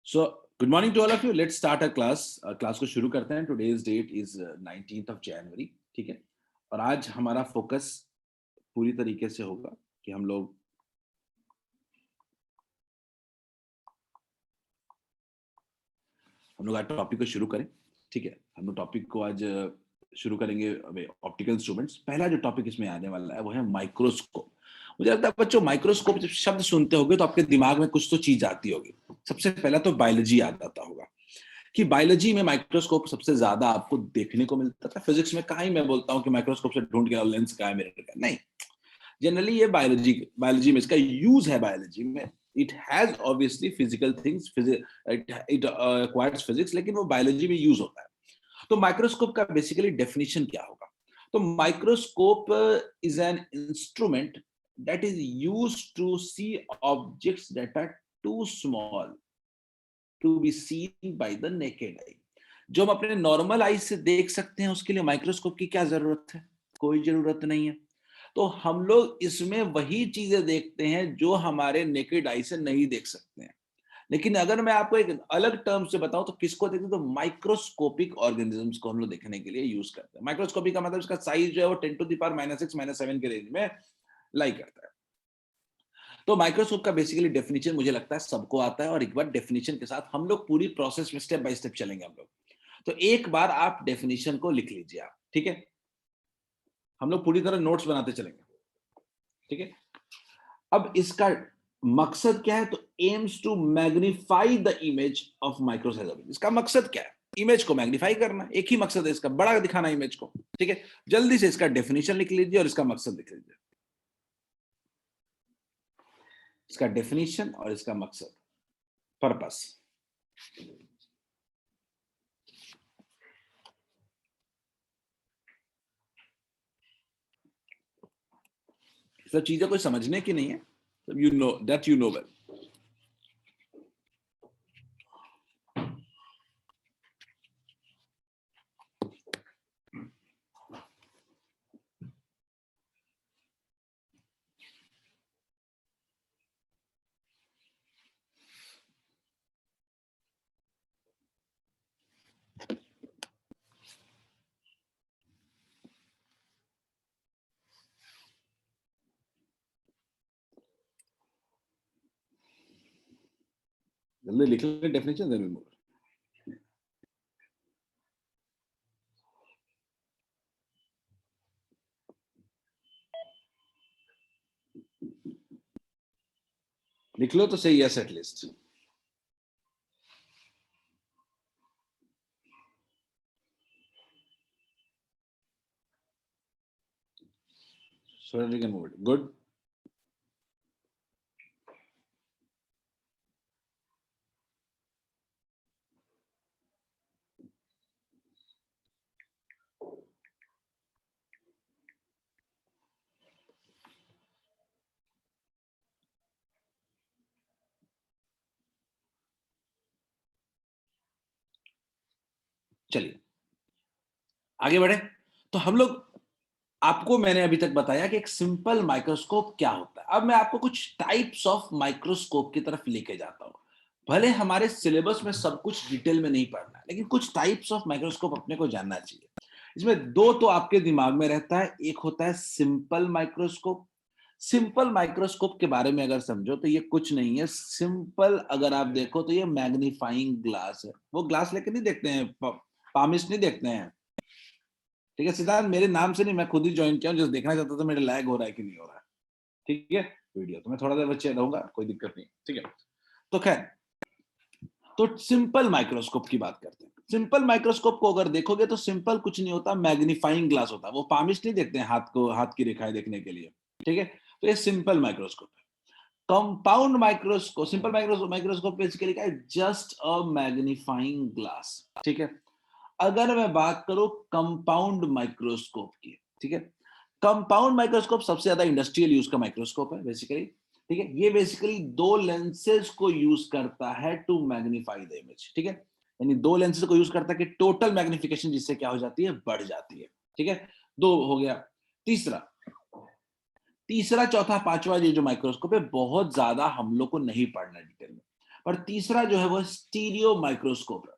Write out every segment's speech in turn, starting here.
So, good morning to all of you. Let's start our class. Class को शुरू करते हैं. Today's date is 19th of January. ठीक है. और आज हमारा फोकस पूरी तरीके से होगा कि हम लोग आज टॉपिक को शुरू करें. ठीक है. हम लोग टॉपिक को आज शुरू करेंगे. Optical instruments. पहला जो टॉपिक इसमें आने वाला है वो है माइक्रोस्कोप. मुझे लगता है बच्चों माइक्रोस्कोप जब शब्द सुनते होगे तो आपके दिमाग में कुछ तो चीज आती होगी. सबसे पहला तो बायोलॉजी याद आता होगा कि बायोलॉजी में माइक्रोस्कोप सबसे ज्यादा आपको देखने को मिलता था. फिजिक्स में कहाँ ही मैं बोलता हूँ कि माइक्रोस्कोप से ढूंढ के लेंस का है, मिरर का. नहीं, जनरली ये बायोलॉजी में इसका यूज है. बायोलॉजी में it has obviously physical things, it acquires physics, लेकिन वो बायोलॉजी में यूज होता है. तो माइक्रोस्कोप का बेसिकली डेफिनेशन क्या होगा? तो microscope is an instrument that is used to see objects that are too small to be seen by the naked eye. जो हम अपने नॉर्मल आई से देख सकते हैं उसके लिए माइक्रोस्कोप की क्या जरूरत है? कोई जरूरत नहीं है. तो हम लोग इसमें वही चीजें देखते हैं जो हमारे नेकेड आई से नहीं देख सकते हैं. लेकिन अगर मैं आपको एक अलग टर्म से बताऊं तो किसको देखते हैं? तो माइक्रोस्कोपिक ऑर्गेनिजम्स को हम लोग देखने के लिए यूज करते हैं. माइक्रोस्कोपिक का मतलब इसका साइज जो है वो 10 to the power -6 -7 के रेंज में लाई करता है. तो माइक्रोस्कोप का बेसिकली डेफिनेशन मुझे लगता है सबको आता है. और एक बार डेफिनेशन के साथ हम लोग पूरी प्रोसेस में स्टेप बाय स्टेप चलेंगे हम लोग. तो एक बार आप डेफिनेशन को लिख लीजिए आप. ठीक है. हम लोग पूरी तरह नोट्स बनाते चलेंगे. ठीक है. अब इसका मकसद क्या है? तो aims to magnify the image of microscope. इसका मकसद क्या है? इमेज को मैग्नीफाई करना. एक ही मकसद है इसका, बड़ा दिखाना इमेज को. ठीक है. जल्दी से इसका डेफिनेशन लिख लीजिए और इसका मकसद लिख लीजिए. इसका डेफिनेशन और इसका मकसद, पर्पस. सब चीजें कोई समझने की नहीं है. You know that, you know well. जल्दी लिख लें डेफिनेशन, देन वी मूव. लिख लो तो सही है at least. So that we can move it. Good. चलिए आगे बढ़े. तो हम लोग, आपको मैंने अभी तक बताया कि एक सिंपल माइक्रोस्कोप क्या होता है. अब मैं आपको कुछ टाइप्स ऑफ माइक्रोस्कोप की तरफ लेके जाता हूं. भले हमारे सिलेबस में सब कुछ डिटेल में नहीं पढ़ना है, लेकिन कुछ टाइप्स ऑफ माइक्रोस्कोप अपने को जानना चाहिए. इसमें दो तो आपके दिमाग में रहता है. एक होता है सिंपल माइक्रोस्कोप. सिंपल माइक्रोस्कोप के बारे में अगर समझो तो ये कुछ नहीं है. सिंपल अगर आप देखो तो ये मैग्नीफाइंग ग्लास है. वो ग्लास लेके नहीं देखते हैं, पामिस्ट नहीं देखते हैं. ठीक है सिद्धांत, मेरे नाम से नहीं, मैं खुद ही ज्वाइन किया हूं. जस्ट देखना चाहता था मेरा लैग हो रहा है कि नहीं हो रहा है. ठीक है. वीडियो तो मैं थोड़ा देर बच्चे रहूंगा, कोई दिक्कत नहीं. ठीक है. तो खैर, तो सिंपल माइक्रोस्कोप की बात करते हैं. सिंपल माइक्रोस्कोप को अगर देखोगे तो सिंपल कुछ नहीं होता, मैग्नीफाइंग ग्लास होता है. वो पामिस्ट नहीं देखते हैं हाथ को, हाथ की रेखाएं देखने के लिए. ठीक है. तो ये सिंपल माइक्रोस्कोप है. Compound microscope, simple microscope basically क्या है? Just a magnifying glass. ठीक है. अगर मैं बात करूं कंपाउंड माइक्रोस्कोप की, ठीक है, कंपाउंड माइक्रोस्कोप सबसे ज्यादा इंडस्ट्रियल यूज का माइक्रोस्कोप है बेसिकली. ठीक है. ये बेसिकली दो लेंसेज को यूज करता है टू मैग्नीफाई द इमेज. ठीक है. यानी दो लेंसेज को यूज करता है कि टोटल मैग्निफिकेशन जिससे क्या हो जाती है? बढ़ जाती है. ठीक है. दो हो गया. तीसरा चौथा पांचवा ये जो माइक्रोस्कोप है बहुत ज्यादा हम लोग को नहीं पढ़ना डिटेल में. और तीसरा जो है वो स्टीरियो माइक्रोस्कोप है।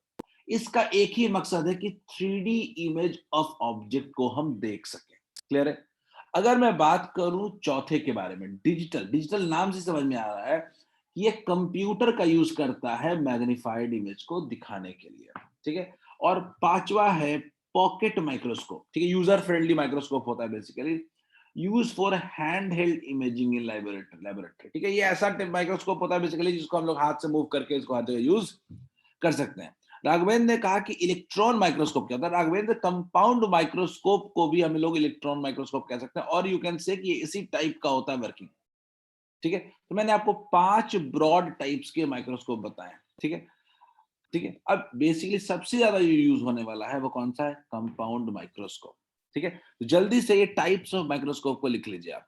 इसका एक ही मकसद है कि 3D इमेज ऑफ ऑब्जेक्ट को हम देख सकें। क्लियर है? अगर मैं बात करूं चौथे के बारे में, डिजिटल, डिजिटल नाम से समझ में आ रहा है कि ये कंप्यूटर का यूज करता है मैग्नीफाइड इमेज को दिखाने के लिए। ठीक है? और पांचवा है पॉकेट माइक्रोस्कोप। ठीक है? यूजर फ्रेंडली माइक्रोस्कोप होता है basically, use for hand held imaging in laboratory. ठीक है? ये ऐसा माइक्रोस्कोप होता है बेसिकली जिसको हम लोग हाथ से मूव करके इसको हाथ से यूज कर सकते हैं। राघवेंद्र ने कहा कि इलेक्ट्रॉन माइक्रोस्कोप क्या होता है। राघवेंद्र, कंपाउंड माइक्रोस्कोप को भी हम लोग इलेक्ट्रॉन माइक्रोस्कोप कह सकते हैं, और यू कैन से कि इसी टाइप का होता है वर्किंग। ठीक है? तो मैंने आपको 5 ब्रॉड टाइप्स के माइक्रोस्कोप बताए। ठीक है? ठीक है? अब बेसिकली सबसे ज्यादा यूज होने वाला है वो कौन सा है? Compound microscope. ठीक है? तो जल्दी से ये टाइप्स ऑफ माइक्रोस्कोप को लिख लीजिए आप।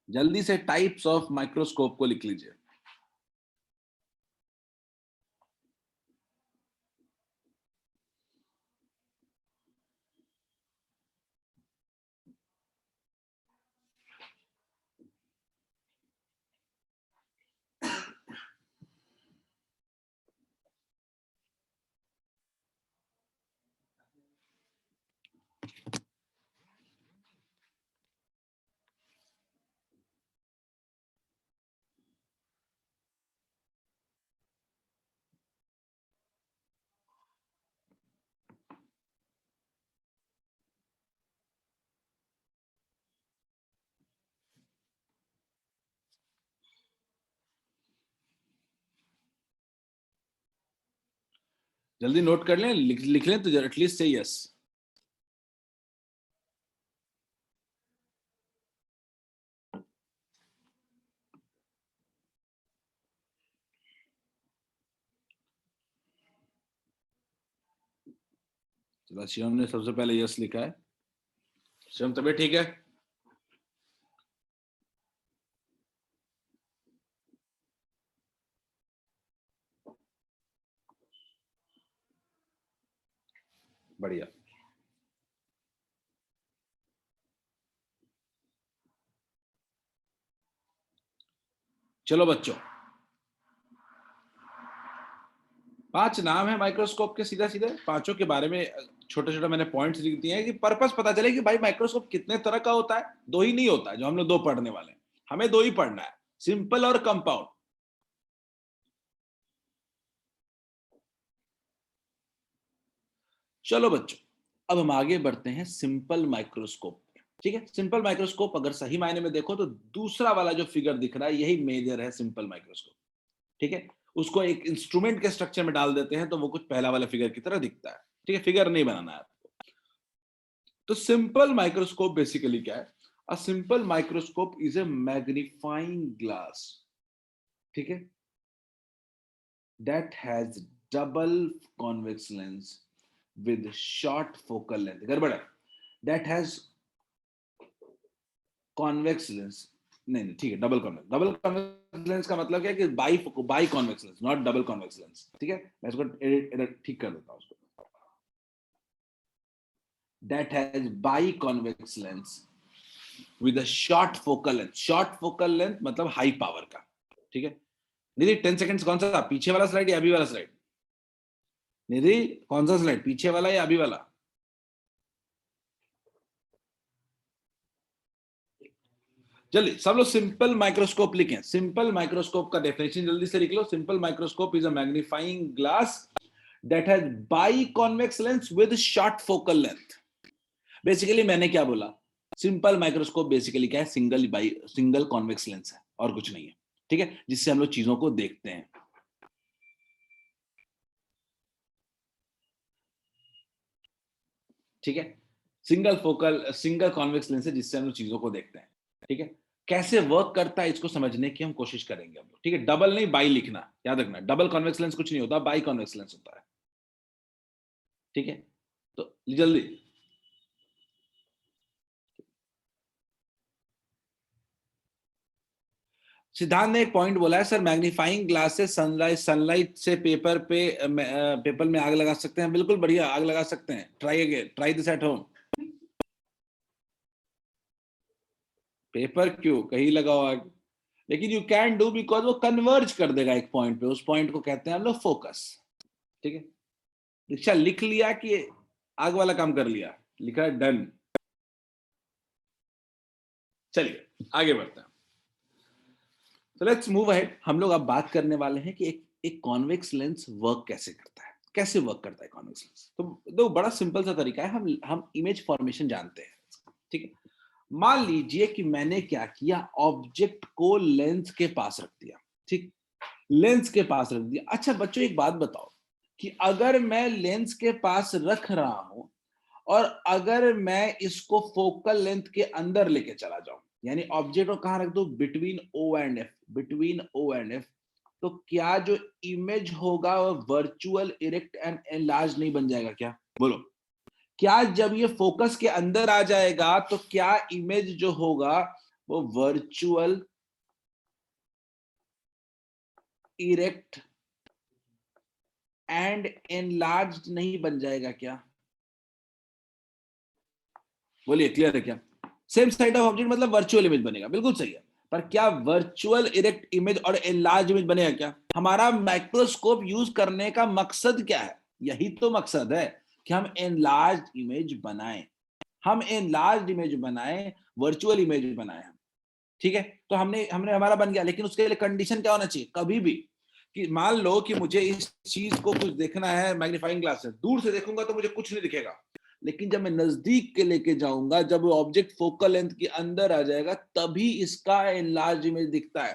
जल्दी से टाइप्स ऑफ माइक्रोस्कोप को लिख लीजिए। जल्दी नोट कर लें, लिख लें तो एटलीस्ट से यस। चलो, शिवम ने सबसे पहले यस लिखा है। शिवम, तबीयत ठीक है? बढ़िया। चलो बच्चों, 5 नाम है माइक्रोस्कोप के, सीधा सीधे पांचों के बारे में छोटे छोटे मैंने पॉइंट्स लिख दिए हैं कि पर्पस पता चले कि भाई माइक्रोस्कोप कितने तरह का होता है। दो ही नहीं होता है जो हम लोग दो पढ़ने वाले हैं, हमें दो ही पढ़ना है, सिंपल और कंपाउंड। चलो बच्चों, अब हम आगे बढ़ते हैं सिंपल माइक्रोस्कोप। ठीक है? सिंपल माइक्रोस्कोप अगर सही मायने में देखो तो दूसरा वाला जो फिगर दिख रहा है यही मेजर है सिंपल माइक्रोस्कोप। ठीक है? उसको एक इंस्ट्रूमेंट के स्ट्रक्चर में डाल देते हैं तो वो कुछ पहला वाला फिगर की तरह दिखता है। ठीक है? फिगर नहीं बनाना है आपको। तो सिंपल माइक्रोस्कोप बेसिकली क्या है? A simple microscope is a magnifying glass, ठीक है, that has double convex lens with short focal length. गड़बड़ है। दैट हैज कॉन्वेक्स लेंस, नहीं नहीं, ठीक है, double convex. Double convex lens का मतलब क्या है कि by convex lens, not double convex lens. ठीक है? मैं इसको ठीक कर देता हूं उसको। That has by convex lens with a short focal length. Short focal length मतलब हाई पावर का। ठीक है? निधि, 10 सेकंड्स कौन सा था? पीछे वाला स्लाइड या अभी वाला स्लाइड? निधि, कौन सा स्लाइड, पीछे वाला या अभी वाला? जल्दी सब लोग सिंपल माइक्रोस्कोप लिखें। सिंपल माइक्रोस्कोप का डेफिनेशन जल्दी से लिख लो। Simple microscope is a magnifying glass that has by convex lens with short focal length. Basically मैंने क्या बोला? सिंपल माइक्रोस्कोप बेसिकली क्या है? सिंगल कॉन्वेक्स लेंस है और कुछ नहीं है। ठीक है? जिससे हम लोग चीजों को देखते हैं। ठीक है? सिंगल कॉन्वेक्स लेंस है जिससे हम लोग चीजों को देखते हैं। ठीक है? कैसे वर्क करता है इसको समझने की हम कोशिश करेंगे हम लोग। ठीक है? डबल नहीं, बाई लिखना याद रखना। डबल कॉन्वेक्स लेंस कुछ नहीं होता, बाई कॉन्वेक्स लेंस होता है। ठीक है? तो जल्दी। सिद्धांत ने एक पॉइंट बोला है, सर मैग्नीफाइंग ग्लास से सनलाइट से पेपर में आग लगा सकते हैं। बिल्कुल बढ़िया, आग लगा सकते हैं। Try again, try this at home. Paper क्यों, कहीं लगाओ आग। लेकिन यू कैन डू बिकॉज वो कन्वर्ज कर देगा एक पॉइंट पे, उस पॉइंट को कहते हैं हम लोग फोकस। ठीक है, दीक्षा लिख लिया कि आग वाला काम कर लिया, लिखा है डन। चलिए आगे बढ़ते हैं। तो लेट्स मूव अहेड। हम लोग अब बात करने वाले हैं कि एक कॉन्वेक्स लेंस वर्क कैसे करता है, कैसे वर्क करता है कॉन्वेक्स लेंस। तो दो बड़ा सिंपल सा तरीका है, हम इमेज फॉर्मेशन जानते हैं। ठीक है, मान लीजिए कि मैंने क्या किया, ऑब्जेक्ट को लेंस के पास रख दिया। ठीक, लेंस के पास रख दिया। अच्छा बच्चों एक बात बताओ कि अगर मैं लेंस के पास रख रहा हूं और अगर मैं इसको फोकल लेंथ के अंदर लेके चला जाऊं, यानी ऑब्जेक्ट को कहां रख दो, between O and F, between O and F, तो क्या जो इमेज होगा वो वर्चुअल इरेक्ट एंड एनलार्ज नहीं बन जाएगा क्या? बोलो, क्या जब ये फोकस के अंदर आ जाएगा तो क्या इमेज जो होगा वो वर्चुअल इरेक्ट एंड एनलार्ज्ड नहीं बन जाएगा क्या? बोलिए, क्लियर है क्या? सेम साइड ऑफ ऑब्जेक्ट मतलब वर्चुअल इमेज बनेगा, बिल्कुल सही है। पर क्या वर्चुअल इरेक्ट इमेज और एनलार्ज इमेज बनेगा क्या? हमारा माइक्रोस्कोप यूज करने का मकसद क्या है? यही तो मकसद है कि हम एनलार्ज इमेज बनाएं, हम एनलार्ज इमेज बनाएं, वर्चुअल इमेज बनाएं। ठीक है, तो हमने हमने हमारा बन गया, लेकिन उसके लिए कंडीशन क्या होना चाहिए कभी भी, कि मान लो कि मुझे इस चीज को कुछ देखना है मैग्नीफाइंग ग्लास से, दूर से देखूंगा तो मुझे कुछ नहीं दिखेगा, लेकिन जब मैं नजदीक के लेके जाऊंगा, जब वो ऑब्जेक्ट फोकल लेंथ के अंदर आ जाएगा, तभी इसका एनलार्ज इमेज दिखता है।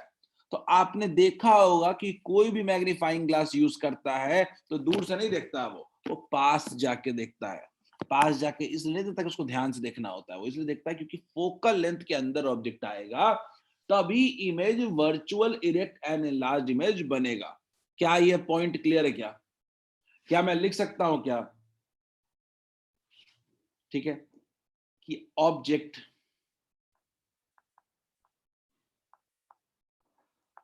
तो आपने देखा होगा कि कोई भी मैग्नीफाइंग ग्लास यूज करता है तो दूर से नहीं देखता, वो पास जाके देखता है। पास जाके इसलिए नहीं देखता कि उसको ध्यान से देखना होता है, वो इसलिए देखता है क्योंकि फोकल लेंथ के अंदर ऑब्जेक्ट आएगा, तभी image virtual erect and enlarge image बनेगा। क्या ये पॉइंट क्लियर है क्या? क्या मैं लिख सकता हूं क्या? ठीक है, कि object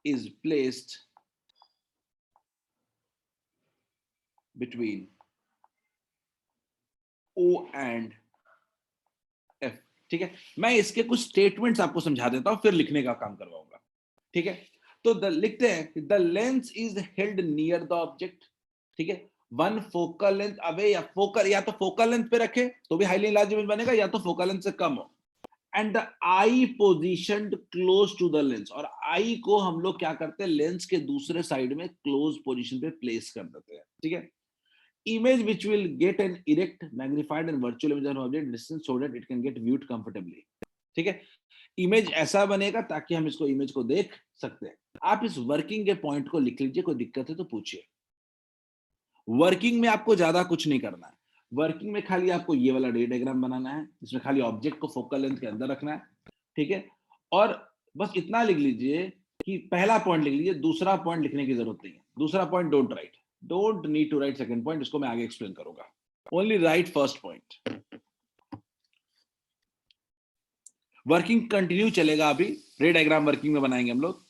is placed between O and F। ठीक है, मैं इसके कुछ स्टेटमेंट्स आपको समझा देता हूं, फिर लिखने का काम करवाऊंगा। ठीक है, तो लिखते हैं the lens is held near the object. ठीक है, वन फोकल लेंथ अवे, या फोकल, या तो फोकल लेंथ पे रखे तो भी हाईली लार्ज इमेज बनेगा, या तो फोकल लेंथ से कम हो। And the eye position close to the lens, और आई को हम लोग क्या करते हैं, लेंस के दूसरे साइड में क्लोज पोजिशन पे प्लेस कर देते हैं। ठीक है, image which will get an erect magnified and virtual image of object distance so that it can get viewed comfortably। ठीक है, इमेज ऐसा बनेगा ताकि हम इसको इमेज को देख सकते हैं। आप इस वर्किंग के पॉइंट को लिख लीजिए, कोई दिक्कत है तो पूछिए। वर्किंग में आपको ज्यादा कुछ नहीं करना है, वर्किंग में खाली आपको ये वाला रे डायग्राम बनाना है, इसमें खाली ऑब्जेक्ट को फोकल लेंथ के अंदर रखना है। ठीक है, और बस इतना लिख लीजिए कि पहला पॉइंट लिख लीजिए, दूसरा पॉइंट लिखने की जरूरत नहीं है। दूसरा point don't write, don't need to write second point, इसको मैं आगे एक्सप्लेन करूंगा। Only write first point. Working continue चलेगा, अभी रे डायग्राम वर्किंग में बनाएंगे हम लोग।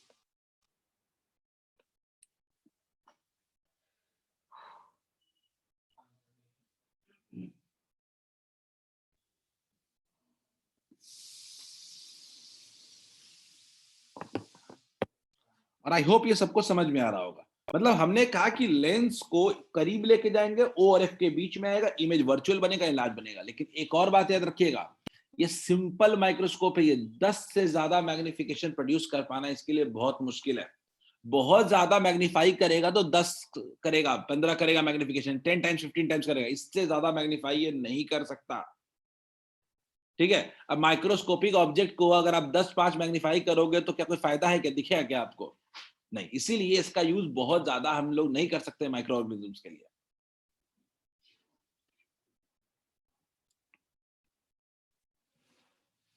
और आई होप ये सबको समझ में आ रहा होगा। मतलब हमने कहा कि लेंस को करीब लेके जाएंगे, ओ और एफ के बीच में आएगा, इमेज वर्चुअल बनेगा, इलाज बनेगा। लेकिन एक और बात याद रखिएगा, ये सिंपल माइक्रोस्कोप है, ये 10 से ज्यादा मैग्निफिकेशन प्रोड्यूस कर पाना इसके लिए बहुत मुश्किल है। बहुत ज्यादा मैग्नीफाई करेगा तो 10 करेगा, 15 करेगा मैग्निफिकेशन, 10 टाइम्स 15 टाइम्स करेगा, इससे ज्यादा मैग्नीफाई ये नहीं कर सकता। ठीक है, अब माइक्रोस्कोपिक ऑब्जेक्ट को अगर आप 10-5 मैग्नीफाई करोगे तो क्या कोई फायदा है क्या, दिखेगा क्या आपको? नहीं, इसीलिए इसका यूज बहुत ज्यादा हम लोग नहीं कर सकते माइक्रो ऑर्गेनिजम्स के लिए।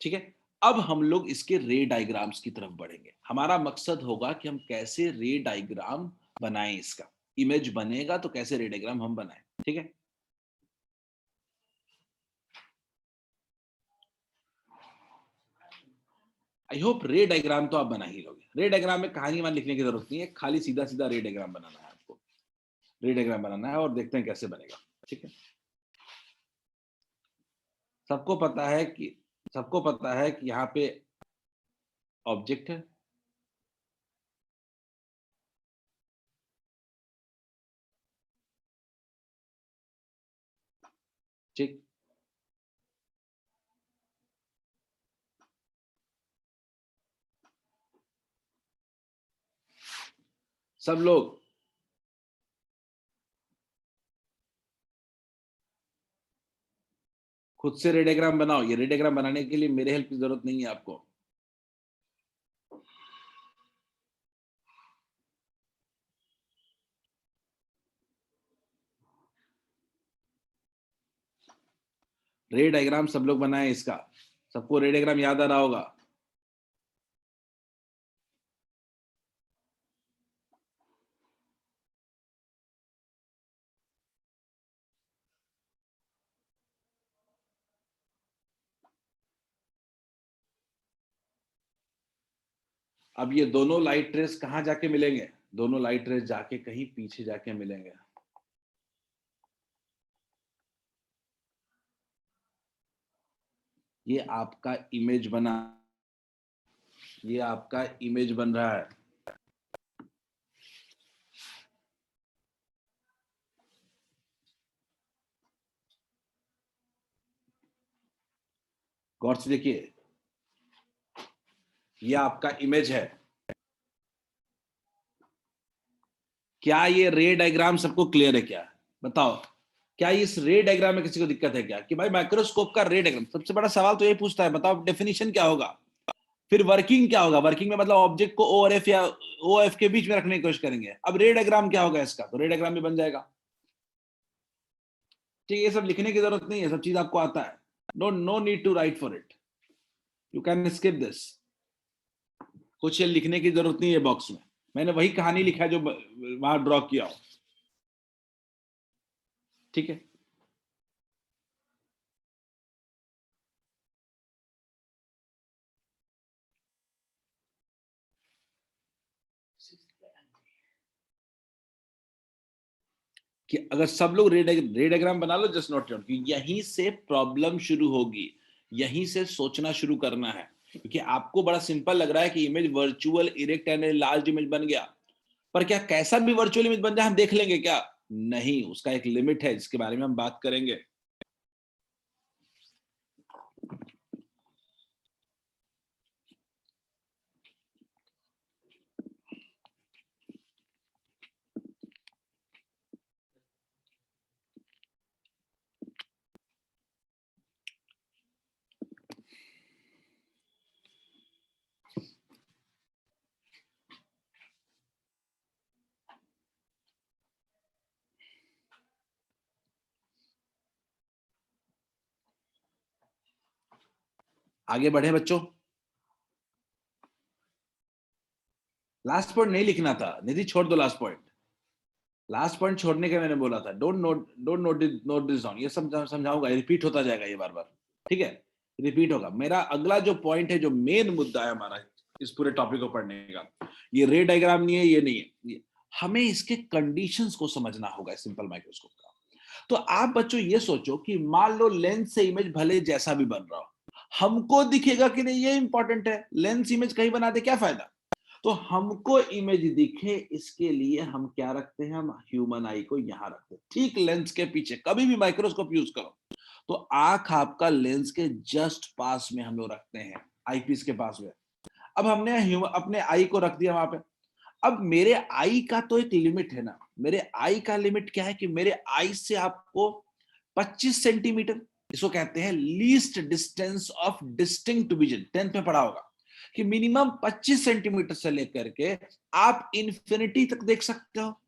ठीक है, अब हम लोग इसके रे डायग्राम्स की तरफ बढ़ेंगे। हमारा मकसद होगा कि हम कैसे रे डायग्राम बनाएं, इसका इमेज बनेगा तो कैसे रे डायग्राम हम बनाएं। ठीक है, आई होप रे डायग्राम तो आप बना ही लोगे। रे डायग्राम में कहानी मान लिखने की जरूरत नहीं है, खाली सीधा सीधा रे डायग्राम बनाना है आपको। रे डायग्राम बनाना है और देखते हैं कैसे बनेगा। ठीक है, सबको पता है कि सबको पता है कि यहाँ पे ऑब्जेक्ट है, ठीक, सब लोग खुद से रे डायग्राम बनाओ। ये रे डायग्राम बनाने के लिए मेरे हेल्प की जरूरत नहीं है आपको। रे डायग्राम सब लोग बनाए इसका। सबको रे डायग्राम याद आ रहा होगा। अब ये दोनों लाइट रेस कहां जाके मिलेंगे? दोनों लाइट रेस जाके कहीं पीछे जाके मिलेंगे। ये आपका इमेज बना, ये आपका इमेज बन रहा है। गौर से देखिए, ये आपका इमेज है। क्या ये रे डायग्राम सबको क्लियर है क्या? बताओ, क्या इस रे डायग्राम में किसी को दिक्कत है क्या? कि भाई माइक्रोस्कोप का रे डायग्राम, सबसे बड़ा सवाल तो ये पूछता है, बताओ डेफिनेशन क्या होगा, फिर वर्किंग क्या होगा। वर्किंग में मतलब ऑब्जेक्ट को ओ और एफ या ओ एफ के बीच में रखने की कोशिश करेंगे। अब रे डायग्राम क्या होगा इसका, तो रे डायग्राम भी बन जाएगा। ठीक है, ये सब लिखने की जरूरत नहीं है, सब चीज आपको आता है। No need to write for it, you can skip this. कुछ ये लिखने की जरूरत नहीं है बॉक्स में। मैंने वही कहानी लिखा है जो वहां ड्रॉ किया हो। ठीक है, कि अगर सब लोग रे डायग्राम बना लो, जस्ट नोट डाउन कि यहीं से प्रॉब्लम शुरू होगी, यहीं से सोचना शुरू करना है। क्योंकि आपको बड़ा सिंपल लग रहा है कि image virtual erect and large image बन गया, पर क्या कैसा भी वर्चुअल इमेज बन जाए हम देख लेंगे क्या? नहीं, उसका एक लिमिट है जिसके बारे में हम बात करेंगे। आगे बढ़े बच्चों। लास्ट पॉइंट नहीं लिखना था निधि, छोड़ दो लास्ट पॉइंट। लास्ट पॉइंट छोड़ने के मैंने बोला था। Don't note this down. ये सब समझाऊंगा, रिपीट होता जाएगा ये बार बार। ठीक है, रिपीट होगा। मेरा अगला जो पॉइंट है, जो मेन मुद्दा है हमारा इस पूरे टॉपिक को पढ़ने का, ये रे डायग्राम नहीं है, ये नहीं है। हमें इसके कंडीशंस को समझना होगा सिंपल माइक्रोस्कोप का। तो आप बच्चों ये सोचो कि मान लो लेंस से इमेज भले जैसा भी बन रहा हो, हमको दिखेगा कि नहीं, ये इंपॉर्टेंट है। लेंस इमेज कहीं बना दे क्या फायदा? तो हमको इमेज दिखे इसके लिए हम क्या रखते हैं, हम ह्यूमन आई को यहां रखते हैं, ठीक लेंस के पीछे। कभी भी माइक्रोस्कोप यूज करो तो आंख आपका लेंस के जस्ट पास में हम लोग रखते हैं, आईपीस के पास में। अब हमने अपने आई को रख दिया वहां पे। अब मेरे आई का तो एक लिमिट है ना। मेरे आई का लिमिट क्या है कि मेरे आई से आपको 25 सेंटीमीटर, इसको कहते हैं least distance of distinct vision, 10th में पढ़ा होगा कि मिनिमम 25 सेंटीमीटर से लेकर के आप इंफिनिटी तक देख सकते हो।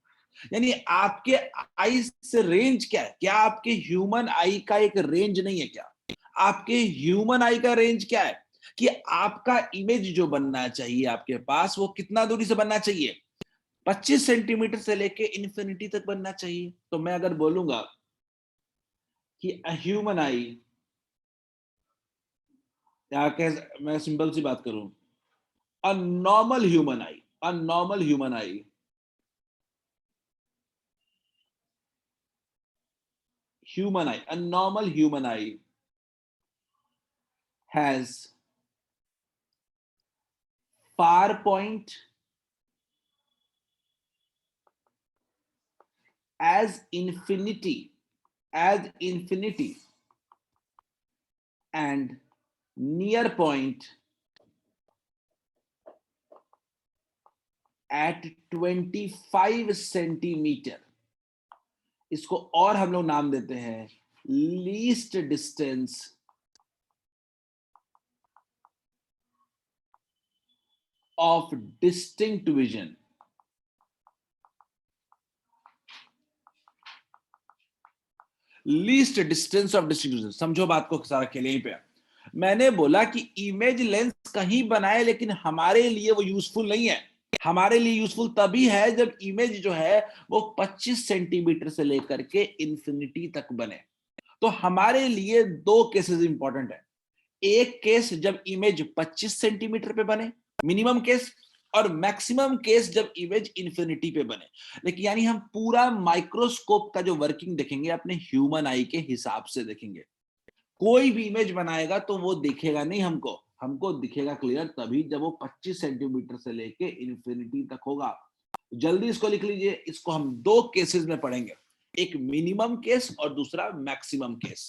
यानी आपके आई से रेंज क्या है? क्या आपके ह्यूमन आई का एक रेंज नहीं है क्या? आपके ह्यूमन आई का रेंज क्या है कि आपका इमेज जो बनना चाहिए आपके पास, वो कितना दूरी से बनना चाहिए? 25 सेंटीमीटर से लेके इंफिनिटी तक बनना चाहिए। तो मैं अगर बोलूंगा कि ह्यूमन आई, या मैं सिंपल सी बात करूं, a normal human I, a normal human I, human eye, a normal human eye has far point as infinity, as infinity and near point at 25 centimetre, इसको और हम लोग नाम देते हैं least distance of distinct vision. Least distance of distinct vision, समझो बात को सारा खेल यहीं पे। मैंने बोला कि इमेज लेंस कहीं बनाए लेकिन हमारे लिए वो यूजफुल नहीं है। हमारे लिए यूजफुल तभी है जब इमेज जो है वो 25 सेंटीमीटर से लेकर के इंफिनिटी तक बने। तो हमारे लिए दो केसेस इंपॉर्टेंट है। एक केस जब इमेज 25 सेंटीमीटर पे बने, मिनिमम केस, और मैक्सिमम केस जब इमेज इंफिनिटी पे बने। लेकिन यानी हम पूरा माइक्रोस्कोप का जो वर्किंग देखेंगे अपने ह्यूमन आई के हिसाब से देखेंगे। कोई भी इमेज बनाएगा तो वो दिखेगा नहीं हमको, हमको दिखेगा क्लियर तभी जब वो 25 सेंटीमीटर से लेके इंफिनिटी तक होगा। जल्दी इसको लिख लीजिए, इसको हम दो केसेस में पढ़ेंगे, एक मिनिमम केस और दूसरा मैक्सिमम केस।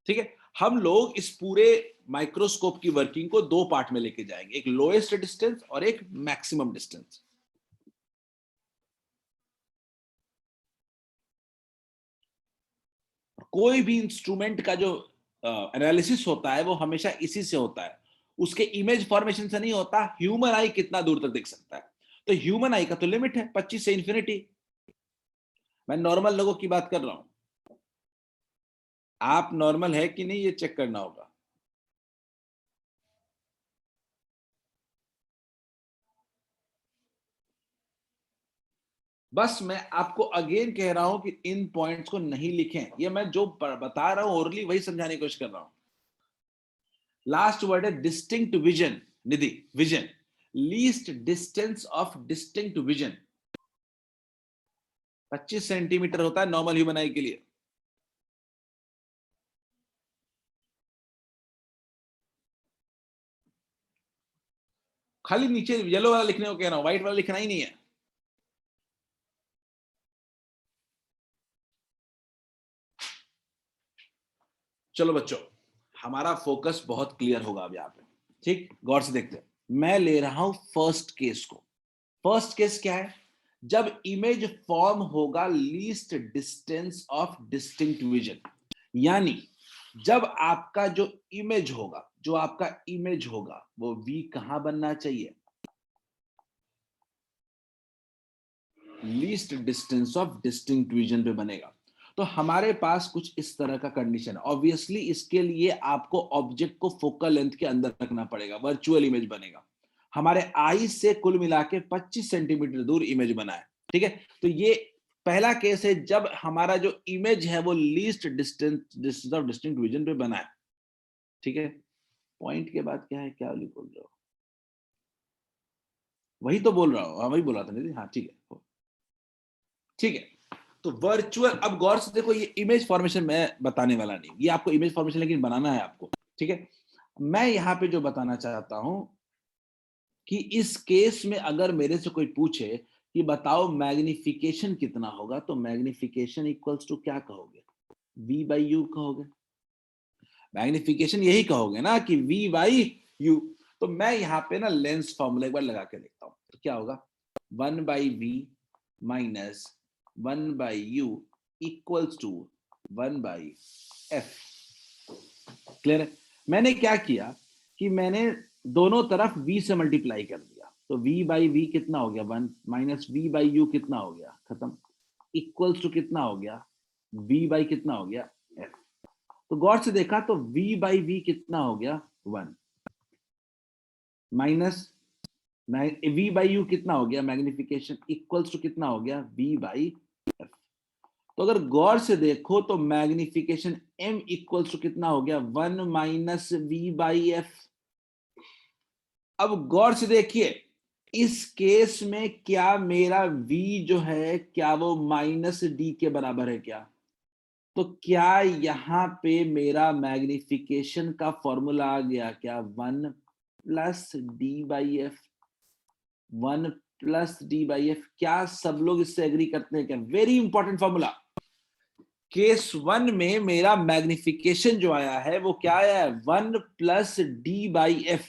ठीक है, हम लोग इस पूरे माइक्रोस्कोप की वर्किंग को दो पार्ट में लेके जाएंगे, एक लोएस्ट डिस्टेंस और एक मैक्सिमम डिस्टेंस। कोई भी इंस्ट्रूमेंट का जो एनालिसिस होता है वो हमेशा इसी से होता है, उसके इमेज फॉर्मेशन से नहीं होता, ह्यूमन आई कितना दूर तक देख सकता है। तो ह्यूमन आई का तो लिमिट है 25 से इंफिनिटी। मैं नॉर्मल लोगों की बात कर रहा हूं, आप नॉर्मल है कि नहीं ये चेक करना होगा। बस मैं आपको अगेन कह रहा हूं कि इन पॉइंट्स को नहीं लिखें, ये मैं जो बता रहा हूं ओरली वही समझाने की कोशिश कर रहा हूं। लास्ट वर्ड है distinct vision, Nidhi, vision, least distance of distinct vision 25 centimetre होता है नॉर्मल ह्यूमन आई के लिए। खाली नीचे येलो वाला लिखने को कह रहा हूं, व्हाइट वाला लिखना ही नहीं है। चलो बच्चों, हमारा फोकस बहुत क्लियर होगा अब यहाँ पे। ठीक, गौर से देखते हैं। मैं ले रहा हूं फर्स्ट केस को। फर्स्ट केस क्या है? जब इमेज फॉर्म होगा least distance of distinct vision, यानी जब आपका जो इमेज होगा, जो आपका इमेज होगा वो वी कहां बनना चाहिए? Least distance of distinct vision पे बनेगा। तो हमारे पास कुछ इस तरह का कंडीशन है। ऑब्वियसली इसके लिए आपको ऑब्जेक्ट को फोकल लेंथ के अंदर रखना पड़ेगा, वर्चुअल इमेज बनेगा। हमारे आई से कुल मिला के 25 सेंटीमीटर दूर इमेज बना है। ठीक है, तो ये पहला केस है जब हमारा जो इमेज है वो least distance of distinct vision पे बना है। ठीक है, पॉइंट के बाद क्या है, क्या बोल रहे हो? वही तो बोल रहा हूँ, हाँ वही बोल रहा था निधि, हाँ ठीक है ठीक है। तो वर्चुअल, अब गौर से देखो, ये इमेज फॉर्मेशन मैं बताने वाला नहीं, ये आपको इमेज फॉर्मेशन लेकिन बनाना है आपको। ठीक है, मैं यहाँ पे जो बताना चाहता हूं कि इस केस में अगर मेरे से कोई पूछे कि बताओ मैग्निफिकेशन कितना होगा, तो मैग्निफिकेशन इक्वल्स टू क्या कहोगे? v बाई यू कहोगे। मैग्निफिकेशन यही कहोगे ना कि v बाई यू। तो मैं यहाँ पे ना लेंस फॉर्मूला एक बार लगा के देखता हूँ, तो क्या होगा? 1 by V minus 1 by U equals to 1 by F. Clear है? मैंने क्या किया कि मैंने दोनों तरफ v से मल्टीप्लाई कर दिया, तो v बाई वी कितना हो गया? 1 माइनस v बाई यू कितना हो गया? खत्म। इक्वल्स टू कितना हो गया? v बाई कितना हो गया? f। तो गौर से देखा तो v बाई वी कितना हो गया? 1 माइनस v बाई यू कितना हो गया? मैग्निफिकेशन इक्वल्स टू कितना हो गया? v by f। तो अगर गौर से देखो तो मैग्निफिकेशन m इक्वल्स टू कितना हो गया? 1 माइनस v बाई एफ। अब गौर से देखिए, इस केस में क्या मेरा v जो है क्या वो माइनस डी के बराबर है क्या? तो क्या यहां पे मेरा मैग्निफिकेशन का फॉर्मूला आ गया क्या? 1 plus D by F. 1 plus D by F. क्या सब लोग इससे एग्री करते हैं क्या? Very important formula. केस 1 में मेरा मैग्निफिकेशन जो आया है वो क्या आया है, 1 plus D by F.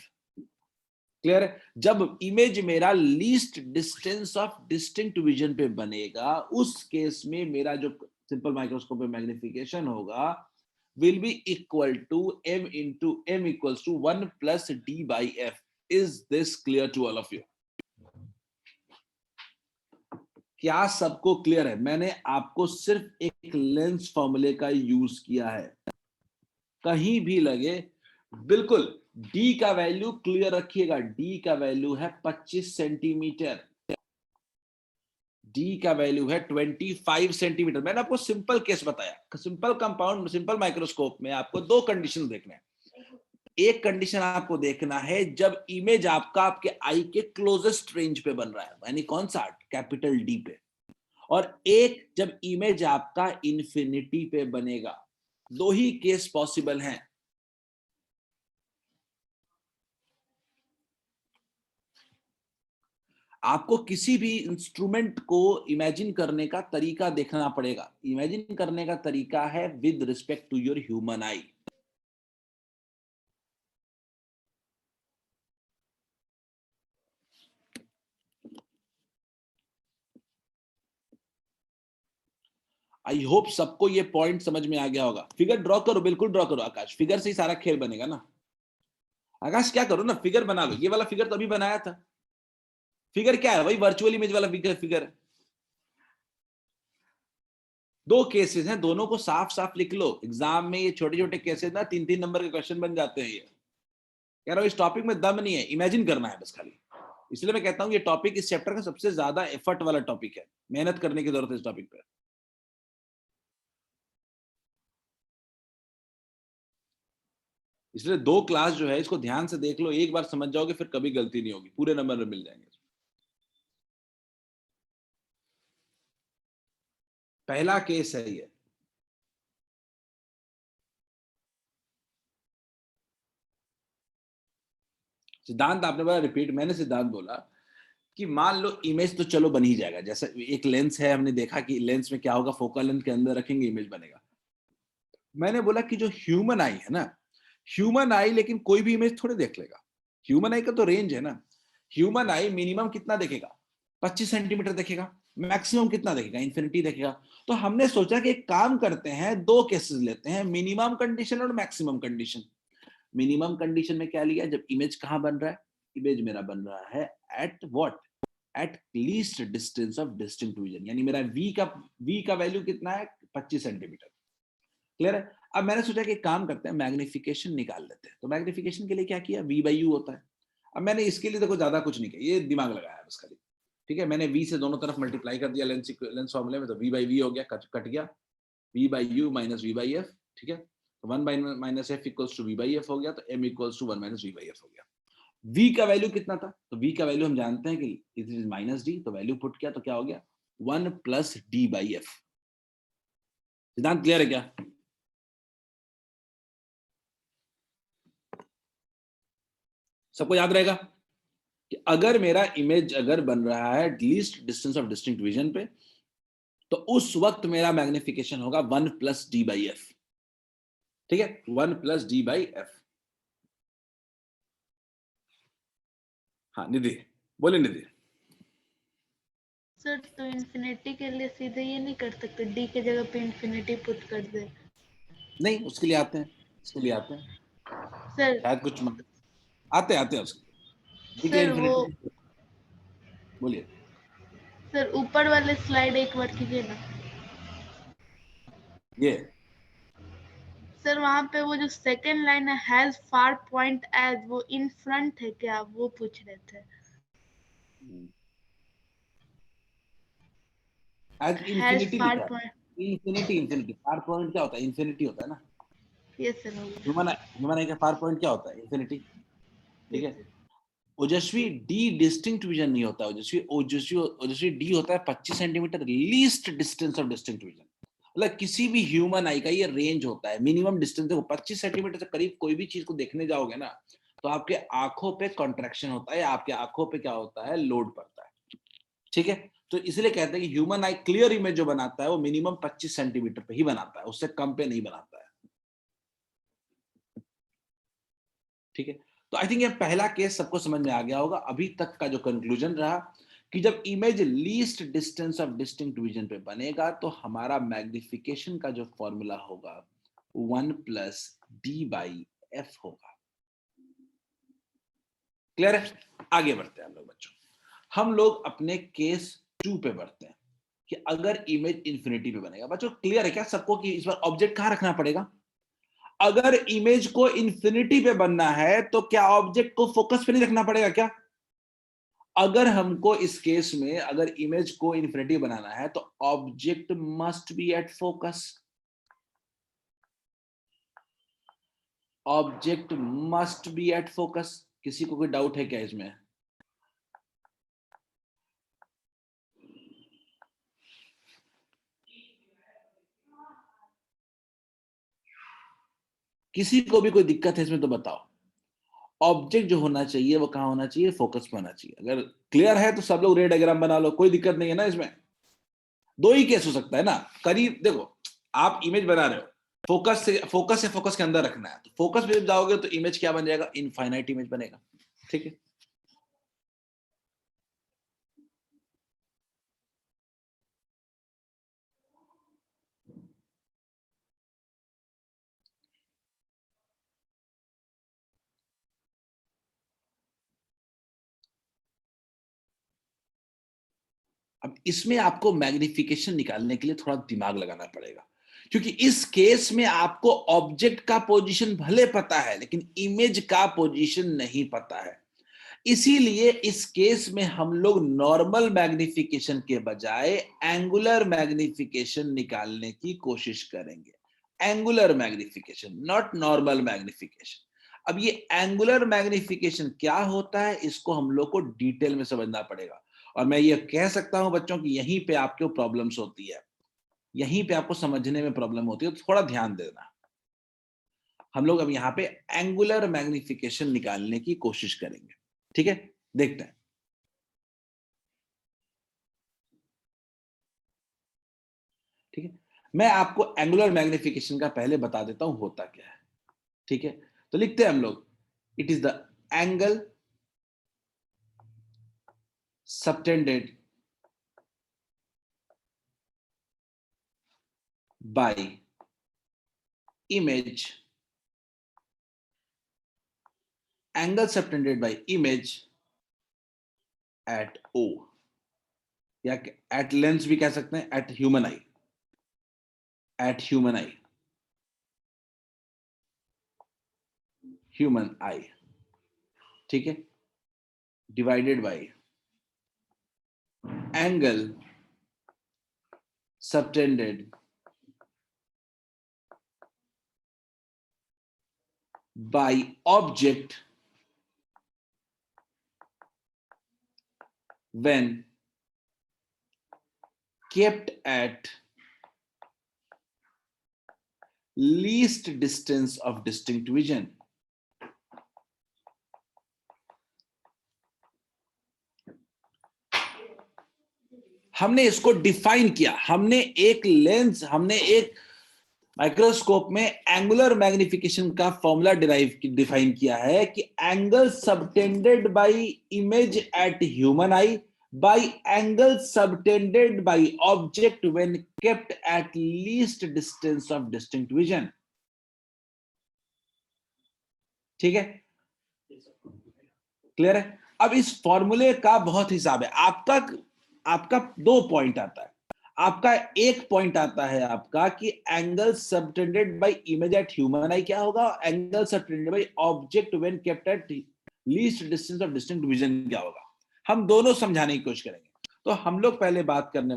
Clear है? जब इमेज मेरा least distance of distinct vision पे बनेगा, उस केस में मेरा जो सिंपल माइक्रोस्कोप में मैग्निफिकेशन होगा will be equal to m into m equals to 1 plus d by f. Is this clear to all of you? क्या सबको क्लियर है? मैंने आपको सिर्फ एक लेंस फॉर्मूले का यूज किया है, कहीं भी लगे बिल्कुल d का वैल्यू क्लियर रखिएगा। d का वैल्यू है 25 सेंटीमीटर, d का वैल्यू है 25 सेंटीमीटर। मैंने आपको सिंपल केस बताया। सिंपल कंपाउंड, सिंपल माइक्रोस्कोप में आपको दो कंडीशन देखना है। एक कंडीशन आपको देखना है जब इमेज आपका आपके आई के क्लोजेस्ट रेंज पे बन रहा है, यानी कौन सा, कैपिटल डी पे, और एक जब इमेज आपका इंफिनिटी पे बनेगा। दो ही केस पॉसिबल हैं। आपको किसी भी इंस्ट्रूमेंट को इमेजिन करने का तरीका देखना पड़ेगा। इमेजिन करने का तरीका है with respect to your human eye. I hope सबको ये पॉइंट समझ में आ गया होगा। फिगर ड्रॉ करो, बिल्कुल ड्रॉ करो आकाश, फिगर से ही सारा खेल बनेगा ना। आकाश क्या करो ना, फिगर बना लो। ये वाला फिगर तो अभी बनाया था। फिगर क्या है, वही वर्चुअल इमेज वाला फिगर है। दो केसेस हैं, दोनों को साफ साफ लिख लो। एग्जाम में ये छोटे छोटे केसेस ना 3-3 नंबर के क्वेश्चन बन जाते हैं। ये कह रहा हूं इस टॉपिक में दम नहीं है, इमेजिन करना है बस खाली। इसलिए मैं कहता हूं ये टॉपिक इस चैप्टर का सबसे ज्यादा एफर्ट वाला टॉपिक है। मेहनत करने की जरूरत है इस टॉपिक पे। इसलिए दो क्लास जो है इसको ध्यान से देख लो, एक बार समझ जाओगे फिर कभी गलती नहीं होगी, पूरे नंबर में मिल जाएंगे। पहला केस है ये। सिद्धांत आपने बोला रिपीट, मैंने सिद्धांत बोला कि मान लो इमेज तो चलो बन ही जाएगा। जैसे एक लेंस है, हमने देखा कि लेंस में क्या होगा, फोकल लेंथ के अंदर रखेंगे इमेज बनेगा। मैंने बोला कि जो ह्यूमन आई है ना, ह्यूमन आई लेकिन कोई भी इमेज थोड़े देख लेगा। ह्यूमन आई का तो रेंज है ना। ह्यूमन आई मिनिमम कितना देखेगा, 25 सेंटीमीटर देखेगा। मैक्सिमम कितना देखेगा, इंफिनिटी देखेगा। तो हमने सोचा कि एक काम करते हैं, दो केसेस लेते हैं, मिनिमम कंडीशन और मैक्सिमम कंडीशन। मिनिमम कंडीशन में क्या लिया, जब इमेज कहां बन रहा है, इमेज मेरा बन रहा है at what, eight least distance of distinct vision, यानी मेरा v का वैल्यू कितना है, 25 सेंटीमीटर। क्लियर है? अब मैंने सोचा कि काम करते हैं, मैग्निफिकेशन निकाल लेते हैं। तो मैग्निफिकेशन के लिए क्या किया, v बाई यू होता है। अब मैंने इसके लिए देखो ज्यादा कुछ नहीं किया, ये दिमाग लगाया बस खाली। ठीक है, मैंने v से दोनों तरफ मल्टीप्लाई कर दिया लेंस फॉर्मूले में, तो v बाई वी हो गया, कट गया, v by U minus V by F. ठीक है, तो 1 minus F equals to V by F हो गया, तो m equals to 1 minus V by F हो गया। v का वैल्यू कितना था, तो v का वैल्यू हम जानते हैं कि इट इज माइनस डी, तो वैल्यू पुट किया तो क्या हो गया, 1 प्लस डी बाई एफ। सिद्धांत क्लियर है क्या? सबको याद रहेगा कि अगर मेरा इमेज अगर बन रहा है least distance of distinct vision पे, तो उस वक्त मेरा मैग्निफिकेशन होगा 1 प्लस डी बाई एफ। ठीक है, 1 प्लस डी बाई एफ। हाँ निधि, बोले निधि। सर तो इन्फिनिटी के लिए सीधे ये नहीं कर सकते, डी के जगह पे इन्फिनिटी पुट कर दे? नहीं, उसके लिए आते हैं, उसके लिए आते हैं, सर शायद कुछ आते आते हैं उसके डी के लिए सर वो इन्फिनिटी। बोलिए। सर ऊपर वाले स्लाइड एक बार कीजिए ना। ये सर वहाँ पे वो जो सेकंड लाइन है, हैज फार पॉइंट एज, वो इन फ्रंट है क्या, वो पूछ रहे थे। एज हैज इंफिनिटी फार लिखा है। Point, infinity, infinity far point क्या होता है, इंफिनिटी होता है ना। यस सर हो गया, ह्यूमन आई का फार पॉइंट क्या होता है, इंफिनिटी। ठीक यस है, सर। ओजस्वी डी डिस्टिंक्ट विजन नहीं होता, ओजस्वी ओजस्वी ओजस्वी डी होता है 25 centimetre least distance of distinct vision. मतलब किसी भी ह्यूमन आई का ये रेंज होता है, मिनिमम डिस्टेंस देखो 25 सेंटीमीटर से करीब कोई भी चीज को देखने जाओगे ना, तो आपके आंखों पे कॉन्ट्रैक्शन होता है, आपके आंखों पे क्या होता है, लोड पड़ता है। ठीक है, तो इसलिए कहते हैं कि ह्यूमन आई क्लियर इमेज जो बनाता है वो मिनिमम 25 सेंटीमीटर पे ही बनाता है, उससे कम पे नहीं बनाता है। ठीक है, तो आई थिंक ये पहला केस सबको समझ में आ गया होगा। अभी तक का जो कंक्लूजन रहा कि जब image least distance of distinct vision पे बनेगा तो हमारा मैग्निफिकेशन का जो फॉर्मूला होगा 1 प्लस d/f होगा। क्लियर है? आगे बढ़ते हैं हम लोग बच्चों। हम लोग अपने केस 2 पे बढ़ते हैं कि अगर इमेज इंफिनिटी पे बनेगा। बच्चों क्लियर है क्या सबको कि इस बार ऑब्जेक्ट कहां रखना पड़ेगा? अगर इमेज को इंफिनिटी पे बनना है तो क्या ऑब्जेक्ट को फोकस पे नहीं रखना पड़ेगा क्या? अगर हमको इस केस में अगर इमेज को इंफिनिटी बनाना है तो object must be at focus. Object must be at focus. किसी को कोई डाउट है क्या इसमें? किसी को भी कोई दिक्कत है इसमें तो बताओ। ऑब्जेक्ट जो होना चाहिए वो कहां होना चाहिए? फोकस पे होना चाहिए। अगर क्लियर है तो सब लोग रेड डायग्राम बना लो, कोई दिक्कत नहीं है ना इसमें। दो ही केस हो सकता है ना। करीब देखो, आप इमेज बना रहे हो, फोकस से फोकस के अंदर रखना है, तो फोकस पे जब जाओगे तो इमेज क्या बन जाएगा? इनफाइनाइट इमेज बनेगा। ठीक है, अब इसमें आपको मैग्निफिकेशन निकालने के लिए थोड़ा दिमाग लगाना पड़ेगा, क्योंकि इस केस में आपको ऑब्जेक्ट का पोजीशन भले पता है लेकिन इमेज का पोजीशन नहीं पता है। इसीलिए इस केस में हम लोग नॉर्मल मैग्निफिकेशन के बजाय एंगुलर मैग्निफिकेशन निकालने की कोशिश करेंगे। Angular magnification, not normal magnification. अब ये एंगुलर मैग्निफिकेशन क्या होता है इसको हम लोग को डिटेल में समझना पड़ेगा। और मैं ये कह सकता हूं बच्चों कि यहीं पे आपको प्रॉब्लम्स होती है, यहीं पे आपको समझने में प्रॉब्लम होती है, तो थोड़ा ध्यान देना। हम लोग अब यहाँ पे एंगुलर मैग्निफिकेशन निकालने की कोशिश करेंगे। ठीक है, देखते हैं। ठीक है, मैं आपको एंगुलर मैग्निफिकेशन का पहले बता देता हूं होता क्या है। ठीक है, तो लिखते हैं हम लोग, it is the angle subtended by image, angle subtended by image at O, या एट लेंस भी कह सकते हैं, at human eye, at human eye, human eye. ठीक है, divided by angle subtended by object when kept at least distance of distinct vision। हमने इसको define किया, हमने एक लेंस, हमने एक माइक्रोस्कोप में एंगुलर मैग्निफिकेशन का फॉर्मूला डिफाइन किया है कि angle subtended by image at human I by angle subtended by object when kept at least distance of distinct vision। ठीक है, क्लियर है? अब इस फॉर्मूले का बहुत हिसाब है। आपका दो पॉइंट आता है। आपका एक पॉइंट आता है आपका कि angle subtended by image at human आई क्या होगा, angle subtended by object when kept at least distance of distinct vision क्या होगा। हम दोनों समझाने की कोशिश करेंगे। तो हम लोग पहले बात करने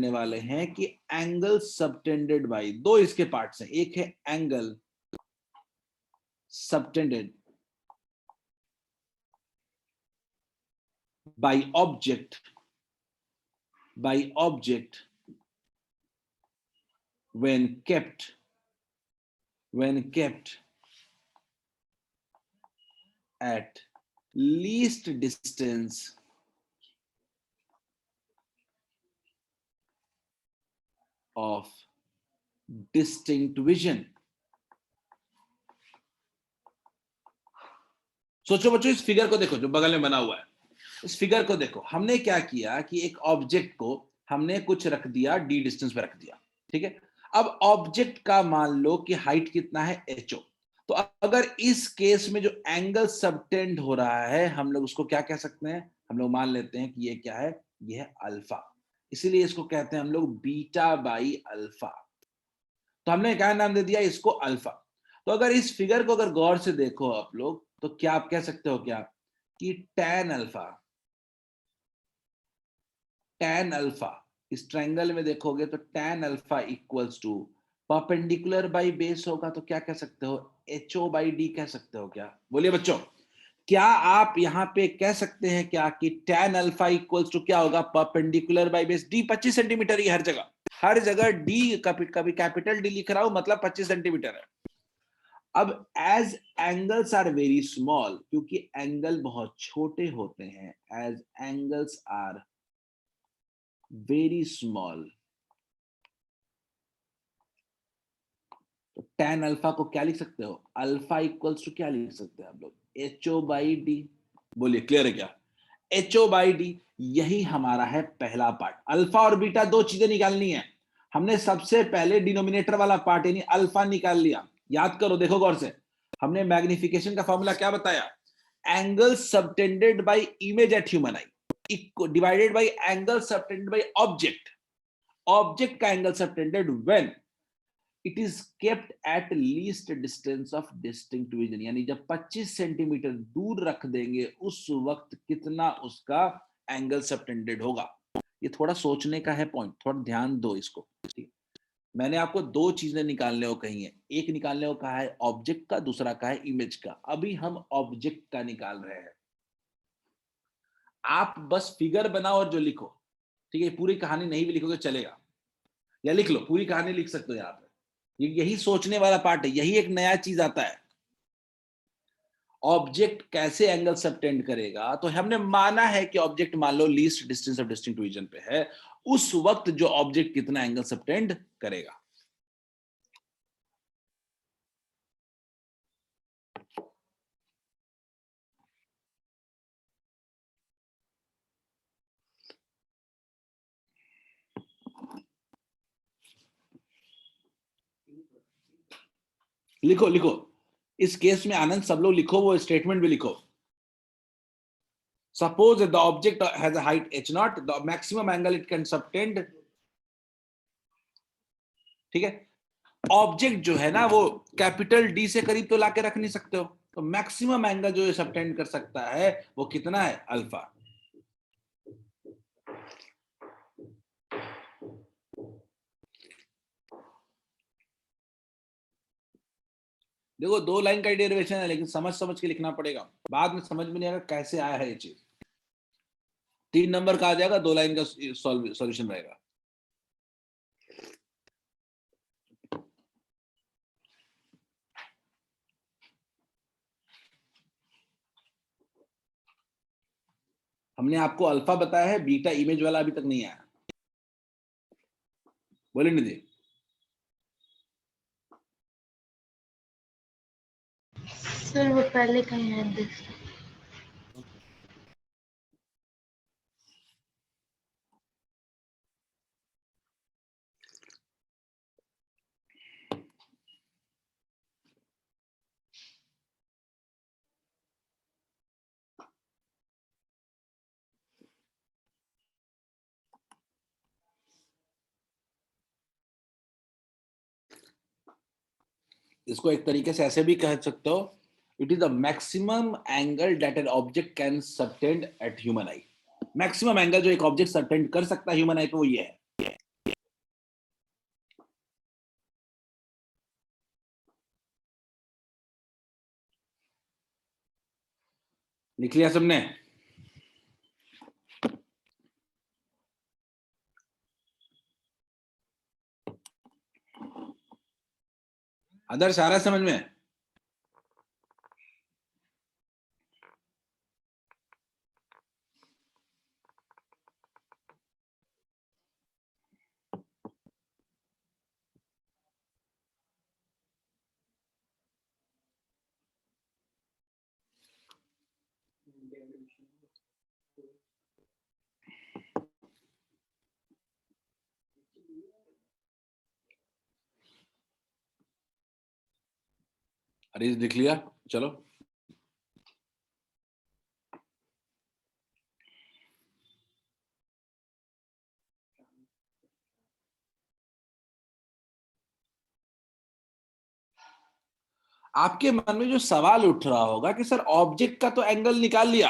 वाले हैं कि एंगल सबटेंडेड बाय, दो इसके पार्ट्स हैं, एक है angle subtended by object when kept at least distance of distinct vision. सोचो बच्चों, इस फिगर को देखो जो बगल में बना हुआ है, इस फिगर को देखो। हमने क्या किया कि एक ऑब्जेक्ट को हमने कुछ रख दिया, डी डिस्टेंस पे रख दिया, ठीक है। अब ऑब्जेक्ट का मान लो कि हाइट कितना है, एचओ। तो अगर इस केस में जो एंगल सबटेंड हो रहा है, हम लोग उसको क्या कह सकते हैं, हम लोग मान लेते हैं कि ये क्या है, ये है अल्फा। इसीलिए इसको कहते हैं हम लोग बीटा बाई अल्फा। तो हमने क्या नाम दे दिया इसको, अल्फा। तो अगर इस फिगर को अगर गौर से देखो आप लोग, तो क्या आप कह सकते हो क्या कि tan अल्फा, इस ट्रायंगल में देखोगे तो tan alpha equals to perpendicular by base होगा। तो क्या कह सकते हो, एचओ बाई डी कह सकते हो क्या? बोलिए बच्चों, क्या आप यहां पे कह सकते हैं क्या कि tan अल्फा इक्वल्स टू क्या होगा, perpendicular by base. D 25 centimetre ही हर जगह डी, कभी कैपिटल डी लिख रहा हूं मतलब 25 सेंटीमीटर है। अब as angles are very small, क्योंकि एंगल बहुत छोटे होते हैं, as angles are very small, तो tan अल्फा को क्या लिख सकते हो, अल्फा इक्वल्स टू क्या लिख सकते हैं आप लोग, एचओ बाई डी। बोलिए क्लियर है क्या, एचओ बाई डी। यही हमारा है पहला पार्ट। अल्फा और बीटा दो चीजें निकालनी है। हमने सबसे पहले डिनोमिनेटर वाला पार्ट यानी अल्फा निकाल लिया। याद करो, देखो गौर से, हमने मैग्निफिकेशन का फॉर्मूला क्या बताया, angle subtended by image at human eye divided by angle subtended by object. Object का angle subtended when it is kept at least distance of distinct vision, यानी जब 25 सेंटीमीटर दूर रख देंगे उस वक्त कितना उसका एंगल सबटेंडेड होगा। ये थोड़ा सोचने का है पॉइंट, थोड़ा ध्यान दो इसको, ठीक। मैंने आपको दो चीजें निकालने को कही है, एक निकालने को कहा है ऑब्जेक्ट का, दूसरा कहा है इमेज का। अभी हम ऑब्जेक्ट का निकाल रहे हैं। आप बस फिगर बनाओ और जो लिखो, ठीक है, पूरी कहानी नहीं भी लिखोगे चलेगा, या लिख लो, पूरी कहानी लिख सकते हो यहाँ पे। यही सोचने वाला पार्ट है, यही एक नया चीज आता है। ऑब्जेक्ट कैसे एंगल सबटेंड करेगा, तो हमने माना है कि ऑब्जेक्ट मान लो least distance of distinct region पे है, उस वक्त जो ऑब्जेक्ट कितना एंगल सबटेंड करेगा। लिखो लिखो, इस केस में आनंद सब लोग लिखो, वो स्टेटमेंट भी लिखो। Suppose that the object has a height h naught, the maximum angle it can subtend, ठीक है। ऑब्जेक्ट जो है ना वो कैपिटल डी से करीब तो लाके रख नहीं सकते हो, तो मैक्सिमम एंगल जो सबटेंड कर सकता है वो कितना है, अल्फा। देखो दो लाइन का डेरिवेशन है, लेकिन समझ समझ के लिखना पड़ेगा, बाद में समझ में नहीं आएगा कैसे आया है ये चीज। 3 नंबर का आ जाएगा, 2 लाइन का सॉल्यूशन रहेगा। हमने आपको अल्फा बताया है, बीटा इमेज वाला अभी तक नहीं आया। बोले निधि, सर वो पहले कहीं है देख। इसको एक तरीके से ऐसे भी कह सकते हो, it is the maximum angle that an object can subtend at human eye. Maximum angle जो एक ऑब्जेक्ट सबटेंड कर सकता है ह्यूमन आई पे, वो ये है। लिख लिया सबने? आदर्श आ रहा है समझ में? अरे लिख लिया, चलो। आपके मन में जो सवाल उठ रहा होगा कि सर ऑब्जेक्ट का तो एंगल निकाल लिया,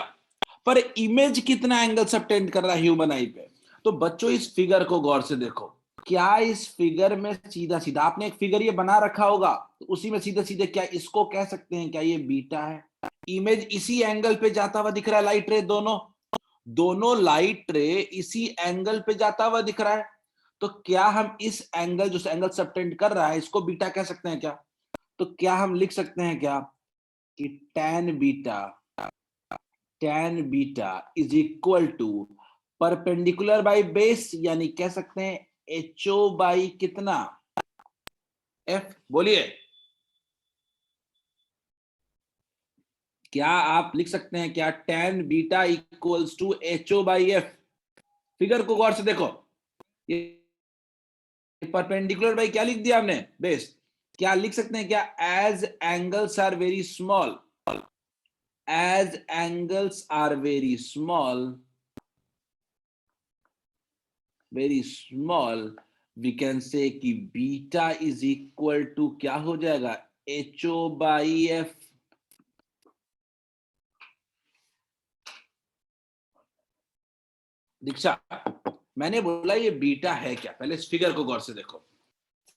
पर इमेज कितना एंगल सबटेंड कर रहा है ह्यूमन आई पे। तो बच्चों इस फिगर को गौर से देखो, क्या इस फिगर में सीधा सीधा आपने एक फिगर ये बना रखा होगा, तो उसी में सीधे सीधे क्या इसको कह सकते हैं क्या ये बीटा है। इमेज इसी एंगल पे जाता हुआ दिख रहा है, लाइट रे दोनों लाइट रे इसी एंगल पे जाता हुआ दिख रहा है। तो क्या हम इस एंगल जो एंगल सबटेंड कर रहा है इसको बीटा कह सकते हैं क्या। तो क्या हम लिख सकते हैं क्या कि tan beta is equal to perpendicular by base, यानी कह सकते हैं HO बाई कितना F। बोलिए, क्या आप लिख सकते हैं क्या tan beta equals to HO by F। Figure को गौर से देखो, ये परपेंडिकुलर बाई क्या लिख दिया हमने, बेस। क्या लिख सकते हैं क्या, as angles are very small, as angles are very small, we can say कि बीटा is equal to क्या हो जाएगा, HO by F। दीक्षा, मैंने बोला ये बीटा है क्या, पहले इस फिगर को गौर से देखो।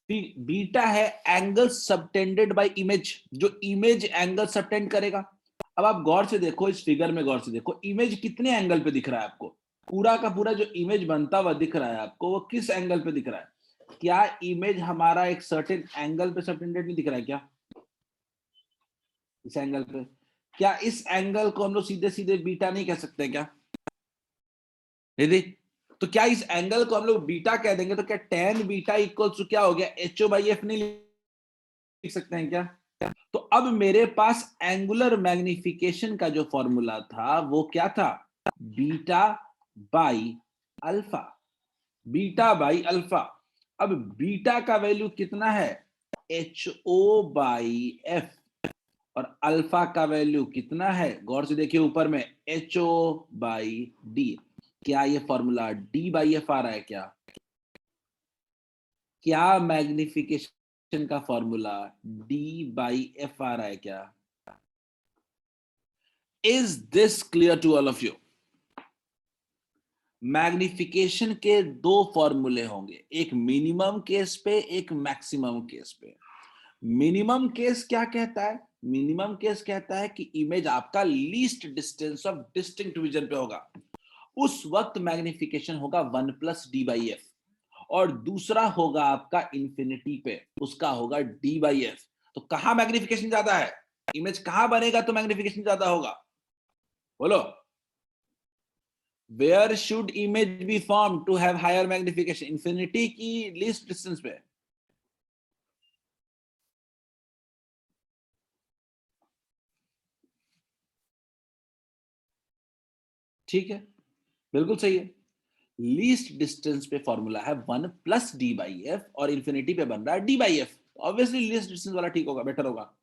बीटा है एंगल सबटेंडेड बाय इमेज, जो इमेज एंगल सबटेंड करेगा। अब आप गौर से देखो, इस फिगर में गौर से देखो, इमेज कितने एंगल पे दिख रहा है आपको, पूरा का पूरा जो इमेज बनता हुआ दिख रहा है आपको, वो किस एंगल पे दिख रहा है। क्या इमेज हमारा एक सर्टेन एंगल पे सबटेंडेड नहीं दिख रहा है क्या, इस एंगल पे। क्या इस एंगल को हम लोग सीधे सीधे बीटा नहीं कह सकते क्या दीदी। तो क्या इस एंगल को हम लोग बीटा कह देंगे, तो क्या tan बीटा इक्वल्स टू क्या हो गया, HO बाई F नहीं लिख सकते हैं क्या। तो अब मेरे पास एंगुलर मैग्निफिकेशन का जो फॉर्मूला था वो क्या था, beta by alpha, beta by alpha. अब बीटा का वैल्यू कितना है, HO बाई F, और अल्फा का वैल्यू कितना है, गौर से देखिए ऊपर में HO बाई D। क्या ये फॉर्मूला D बाई F आ रहा है क्या मैग्निफिकेशन का फॉर्मूला D बाई F आ रहा है क्या। Is this clear to all of you. Magnification के दो फॉर्मूले होंगे, एक मिनिमम केस पे, एक मैक्सिमम केस पे। मिनिमम केस क्या कहता है, मिनिमम केस कहता है कि इमेज आपका least distance of distinct vision पे होगा, उस वक्त मैग्निफिकेशन होगा 1 प्लस डी बाई एफ। और दूसरा होगा आपका इंफिनिटी पे, उसका होगा डी बाई एफ। तो कहां मैग्निफिकेशन ज्यादा है, इमेज कहां बनेगा तो मैग्निफिकेशन ज्यादा होगा, बोलो। Where should image be formed to have higher magnification, infinity की least distance पे। ठीक है, बिल्कुल सही है। लीस्ट डिस्टेंस पे फॉर्मूला है 1 प्लस डी बाई एफ, और इंफिनिटी पे बन रहा है D by F. Obviously least distance वाला ठीक होगा, बेटर होगा।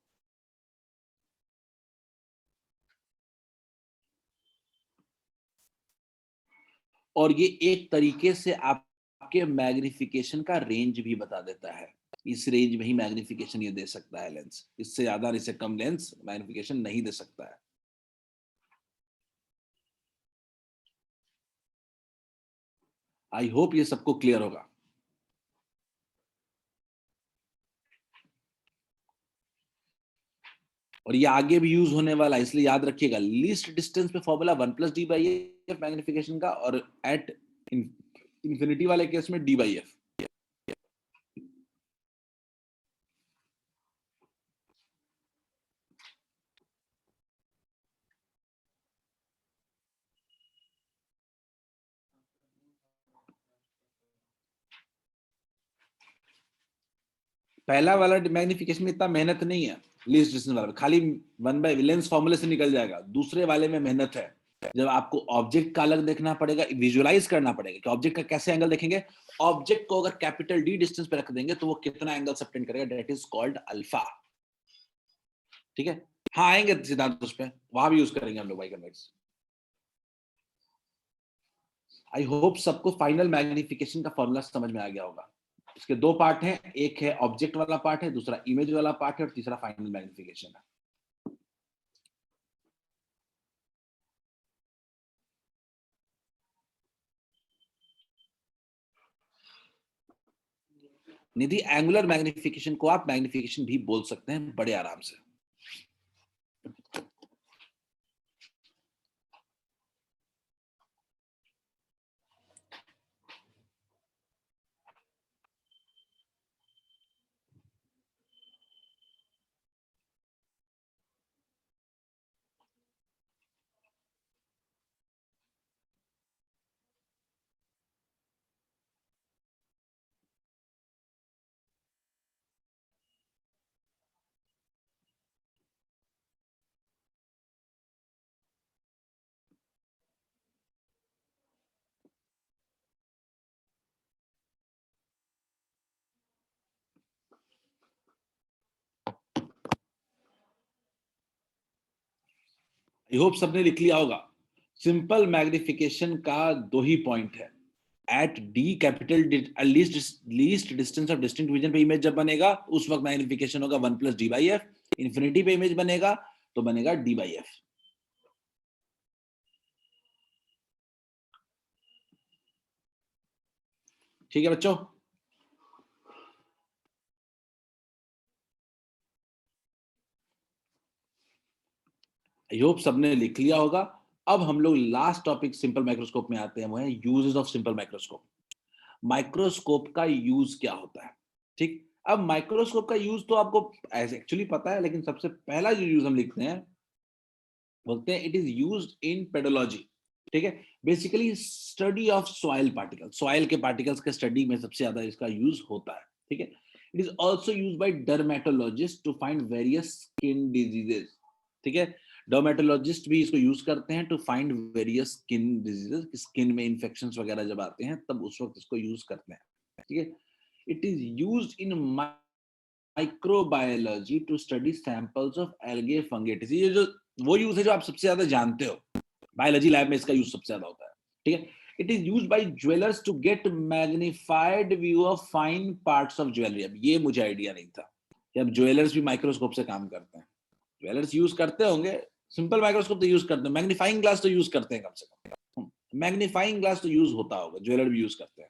और ये एक तरीके से आपके मैग्निफिकेशन का रेंज भी बता देता है, इस रेंज में ही मैग्निफिकेशन ये दे सकता है लेंस, इससे ज्यादा इससे कम लेंस मैग्निफिकेशन नहीं दे सकता है। आई होप ये सबको क्लियर होगा। और ये आगे भी यूज होने वाला है, इसलिए याद रखिएगा, लीस्ट डिस्टेंस पे formula 1 plus D by F magnification का, और एट इंफिनिटी वाले केस में डी बाई एफ। पहला वाला मैग्निफिकेशन में इतना मेहनत नहीं है, लीस्ट डिस्टेंस वाला खाली 1 बाई लेंस फॉर्मूले से निकल जाएगा, दूसरे वाले में मेहनत है। जब आपको ऑब्जेक्ट का अलग देखना पड़ेगा, विजुअलाइज करना पड़ेगा कि ऑब्जेक्ट का कैसे एंगल देखेंगे। ऑब्जेक्ट को अगर कैपिटल डी डिस्टेंस पे रख देंगे तो वो कितना एंगल सबटेंड करेगा, दैट इज कॉल्ड अल्फा। ठीक है, हाँ आएंगे सिद्धांत उस पे, वहां भी यूज करेंगे हम लोग बाई कन्वेक्स। आई होप सबको फाइनल मैग्निफिकेशन का फॉर्मूला समझ में आ गया होगा। इसके दो पार्ट हैं, एक है ऑब्जेक्ट वाला पार्ट है, दूसरा इमेज वाला पार्ट है, और तीसरा फाइनल मैग्निफिकेशन है। निधि, एंगुलर मैग्निफिकेशन को आप मैग्निफिकेशन भी बोल सकते हैं बड़े आराम से। आई होप सबने लिख लिया होगा। सिंपल मैग्निफिकेशन का दो ही पॉइंट है, at D capital least distance of distinct vision पे इमेज जब बनेगा उस वक्त मैग्निफिकेशन होगा 1 + d/f। इन्फिनिटी पे इमेज बनेगा तो बनेगा d/f। ठीक है बच्चों, आई होप सबने लिख लिया होगा। अब हम लोग लास्ट टॉपिक सिंपल माइक्रोस्कोप में आते हैं, वो है uses of simple microscope. Microscope का यूज क्या होता है। ठीक, अब माइक्रोस्कोप का यूज तो आपको एक्चुअली पता है, लेकिन सबसे पहला जो यूज हम लिखते हैं बोलते हैं it is used in pedology. ठीक है, basically study of soil particle, soil के पार्टिकल्स के स्टडी में सबसे ज्यादा इसका यूज होता है। ठीक है, it is also used by dermatologist to find various skin diseases. ठीक है, डर्मेटोलॉजिस्ट भी इसको यूज करते हैं to find various skin diseases, skin में इन्फेक्शंस वगैरह जब आते हैं तब उस वक्त इसको यूज करते हैं। ठीक है, it is used in microbiology to study samples of algae fungi. ये जो वो यूज है जो आप सबसे ज्यादा जानते हो, बायोलॉजी लैब में इसका यूज सबसे ज्यादा होता है। ठीक है, it is used by jewellers to get magnified view of fine parts of jewellery. अब ये मुझे आइडिया नहीं था कि अब ज्वेलर्स भी माइक्रोस्कोप से काम करते हैं। ज्वेलर्स यूज करते होंगे, सिंपल माइक्रोस्कोप तो यूज करते हैं, मैग्नीफाइंग ग्लास तो यूज करते हैं कम से कम, मैग्नीफाइंग ग्लास तो यूज होता होगा, ज्वेलर भी यूज करते हैं।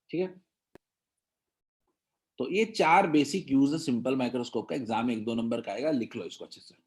ठीक है, तो ये 4 बेसिक यूज है सिंपल माइक्रोस्कोप का। एग्जाम में 1-2 नंबर का आएगा, लिख लो इसको अच्छे से।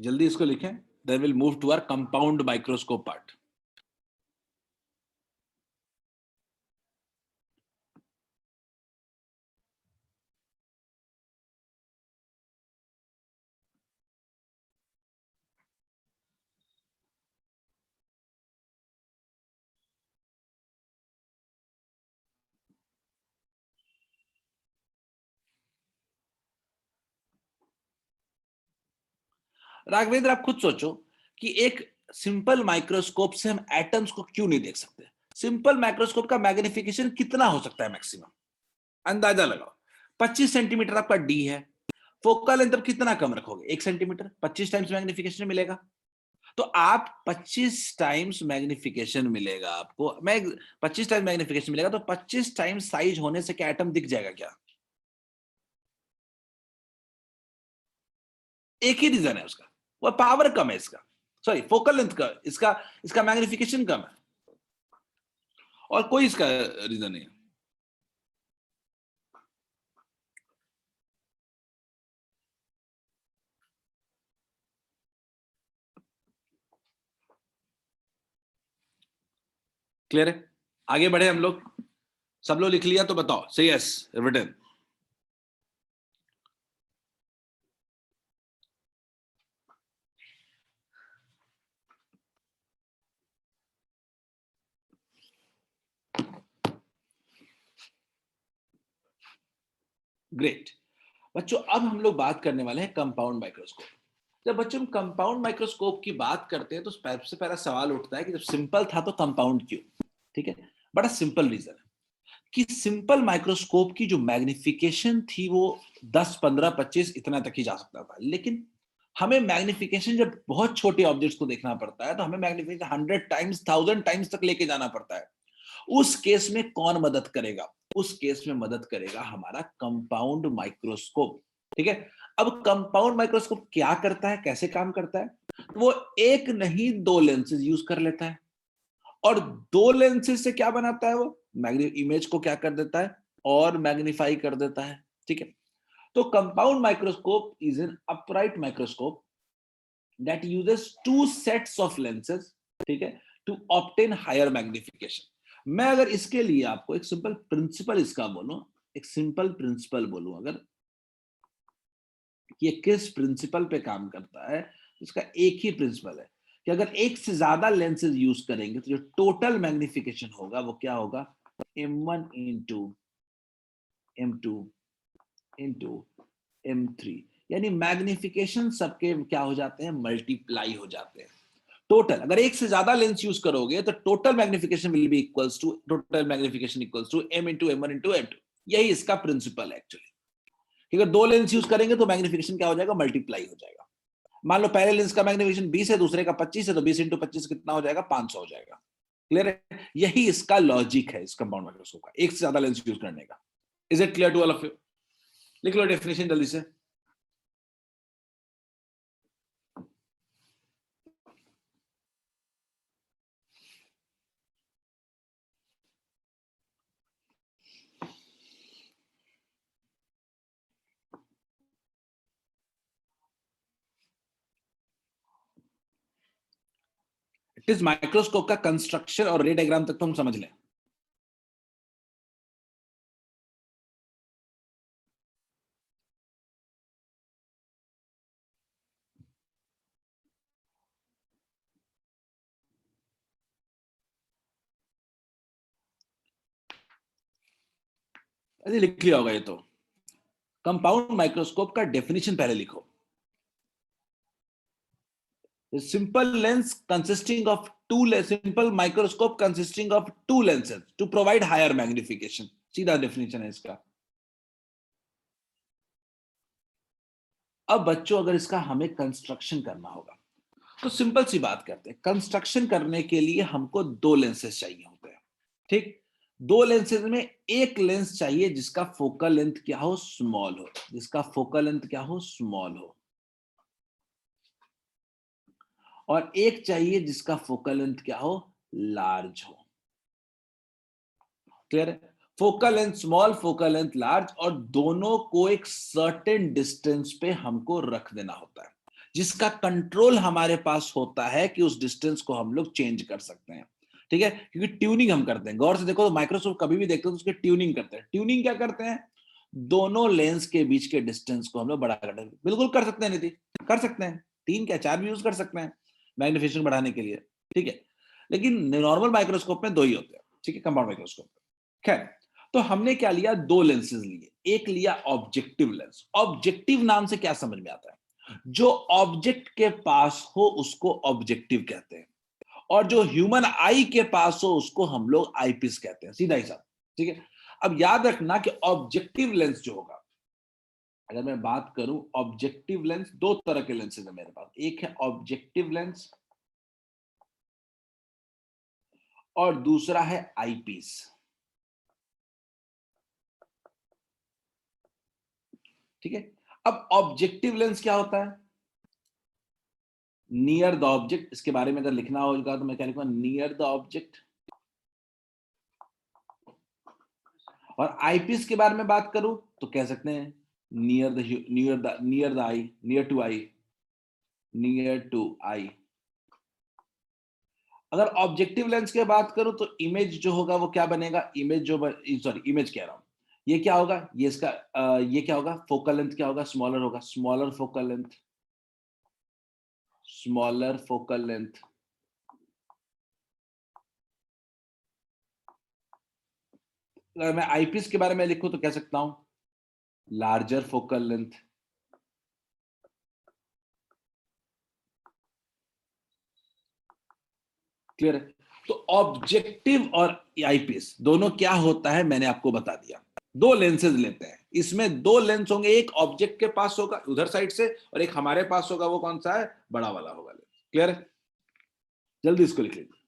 जल्दी इसको लिखें, then will move to our compound microscope part. Raghavendra, आप खुद सोचो कि एक सिंपल माइक्रोस्कोप से हम एटम्स को क्यों नहीं देख सकते। सिंपल माइक्रोस्कोप का मैग्निफिकेशन कितना हो सकता है मैक्सिमम, अंदाजा लगाओ। 25 सेंटीमीटर आपका डी है, फोकल लेंथ अब कितना कम रखोगे, 1 सेंटीमीटर, 25 टाइम्स मैग्निफिकेशन मिलेगा। तो आप 25 टाइम्स मैग्निफिकेशन मिलेगा आपको, मैं 25 टाइम्स मैग्निफिकेशन मिलेगा तो 25 टाइम्स साइज होने से क्या एटम दिख जाएगा क्या? एक ही रीजन है उसका, वो पावर कम है इसका, सॉरी फोकल लेंथ का, इसका मैग्निफिकेशन कम है, और कोई इसका रीजन नहीं है। क्लियर है? आगे बढ़े हम लोग। सब लोग लिख लिया तो बताओ, से यस रिटन। ग्रेट बच्चों, अब हम लोग बात करने वाले हैं कंपाउंड माइक्रोस्कोप। जब बच्चों हम कंपाउंड माइक्रोस्कोप की बात करते हैं तो सबसे पहला सवाल उठता है कि जब सिंपल था तो कंपाउंड क्यों? ठीक है, बड़ा सिंपल रीजन है कि सिंपल माइक्रोस्कोप की जो मैग्निफिकेशन थी वो 10, 15, 25 इतना तक ही जा सकता था, लेकिन हमें मैग्निफिकेशन जब बहुत छोटे ऑब्जेक्ट्स को देखना पड़ता है तो हमें मैग्निफिकेशन 100 टाइम्स 1000 टाइम्स तक लेके जाना पड़ता है। उस केस में कौन मदद करेगा? उस केस में मदद करेगा हमारा कंपाउंड माइक्रोस्कोप। ठीक है, अब कंपाउंड माइक्रोस्कोप क्या करता है, कैसे काम करता है? वो एक नहीं दो लेंसेज यूज कर लेता है, और दो लेंसेज से क्या बनाता है? वो इमेज को क्या कर देता है? और मैग्नीफाई कर देता है। ठीक है, तो compound microscope is an upright microscope that uses two sets of lenses, ठीक है, टू ऑब्टेन हायर मैग्निफिकेशन। मैं अगर इसके लिए आपको एक सिंपल प्रिंसिपल इसका बोलूं, एक सिंपल प्रिंसिपल बोलूं अगर, ये किस प्रिंसिपल पे काम करता है, इसका एक ही प्रिंसिपल है कि अगर एक से ज्यादा लेंसेज यूज करेंगे तो जो टोटल मैग्निफिकेशन होगा वो क्या होगा? m1 into m2 into m3, यानी मैग्निफिकेशन सबके क्या हो जाते हैं? मल्टीप्लाई हो जाते हैं। टोटल अगर एक से ज्यादा लेंस यूज करोगे तो total magnification will be equals to, total magnification equals to m into m1 into m2। यही इसका प्रिंसिपल है एक्चुअली। अगर दो लेंस यूज करेंगे तो मैग्निफिकेशन क्या हो जाएगा? मल्टीप्लाई हो जाएगा। मान लो पहले लेंस का मैग्निफिकेशन 20 है, दूसरे का 25 है, तो 20 इंटू 25 कितना हो जाएगा? 500 हो जाएगा। क्लियर है? यही इसका लॉजिक है इस कंपाउंड माइक्रोस्कोप का, एक से ज्यादा लेंस यूज करने का। Is it clear to all of you? लिख लो डेफिनेशन जल्दी से। इट इज माइक्रोस्कोप का कंस्ट्रक्शन और रे डायग्राम तक तो हम समझ लें। अरे लिख लिया होगा ये तो। कंपाउंड माइक्रोस्कोप का डेफिनेशन पहले लिखो। Simple lens consisting of simple microscope consisting of two lenses to provide higher magnification। सीधा डेफिनेशन है इसका। अब बच्चों अगर इसका हमें कंस्ट्रक्शन करना होगा तो सिंपल सी बात करते हैं। कंस्ट्रक्शन करने के लिए हमको दो लेंसेज चाहिए होते हैं। ठीक, दो लेंसेज में एक लेंस चाहिए जिसका फोकल लेंथ क्या हो? स्मॉल हो। जिसका फोकल लेंथ क्या हो? स्मॉल हो। और एक चाहिए जिसका फोकल लेंथ क्या हो? लार्ज हो। क्लियर है? Focal length small, focal length large, और दोनों को एक सर्टेन डिस्टेंस पे हमको रख देना होता है, जिसका कंट्रोल हमारे पास होता है कि उस डिस्टेंस को हम लोग चेंज कर सकते हैं। ठीक है, क्योंकि ट्यूनिंग हम करते हैं। गौर से देखो तो माइक्रोस्कोप कभी भी देखते हो तो उसकी ट्यूनिंग करते हैं। ट्यूनिंग क्या करते हैं? दोनों लेंस के बीच के डिस्टेंस को हम लोग बढ़ा करते हैं। बिल्कुल कर सकते हैं निधि, कर सकते हैं। 3 क्या 4 भी यूज कर सकते हैं मैग्निफिकेशन बढ़ाने के लिए। ठीक है, लेकिन नॉर्मल माइक्रोस्कोप में दो ही होते हैं। ठीक है, कंपाउंड माइक्रोस्कोप। खैर, तो हमने क्या लिया? दो लेंसेज लिए। एक लिया ऑब्जेक्टिव लेंस। ऑब्जेक्टिव नाम से क्या समझ में आता है? जो ऑब्जेक्ट के पास हो उसको ऑब्जेक्टिव कहते हैं, और जो ह्यूमन आई के पास हो उसको हम लोग आईपीस कहते हैं। सीधा हिसाब। ठीक है, अब याद रखना कि ऑब्जेक्टिव लेंस जो होगा, अगर मैं बात करूं ऑब्जेक्टिव लेंस, दो तरह के लेंसेज है मेरे पास। एक है ऑब्जेक्टिव लेंस और दूसरा है आईपीस। ठीक है, अब ऑब्जेक्टिव लेंस क्या होता है? Near the object. इसके बारे में अगर लिखना होगा तो मैं क्या लिखूंगा? Near the object. और आईपीस के बारे में बात करूं तो कह सकते हैं near the eye, near to eye, near to eye. अगर ऑब्जेक्टिव लेंस की बात करूं तो इमेज जो होगा वो क्या बनेगा, इमेज कह रहा हूं, ये क्या होगा, ये इसका ये क्या होगा, फोकल लेंथ क्या होगा, स्मॉलर होगा, smaller focal length, smaller focal length. अगर मैं आईपीस के बारे में लिखूं तो कह सकता हूं लार्जर फोकल लेंथ। क्लियर है? तो ऑब्जेक्टिव और आईपीस दोनों क्या होता है मैंने आपको बता दिया। दो लेंसेज लेते हैं, इसमें दो लेंस होंगे, एक ऑब्जेक्ट के पास होगा उधर साइड से और एक हमारे पास होगा, वो कौन सा है, बड़ा वाला होगा लेंस। क्लियर है? जल्दी इसको लिख लीजिए।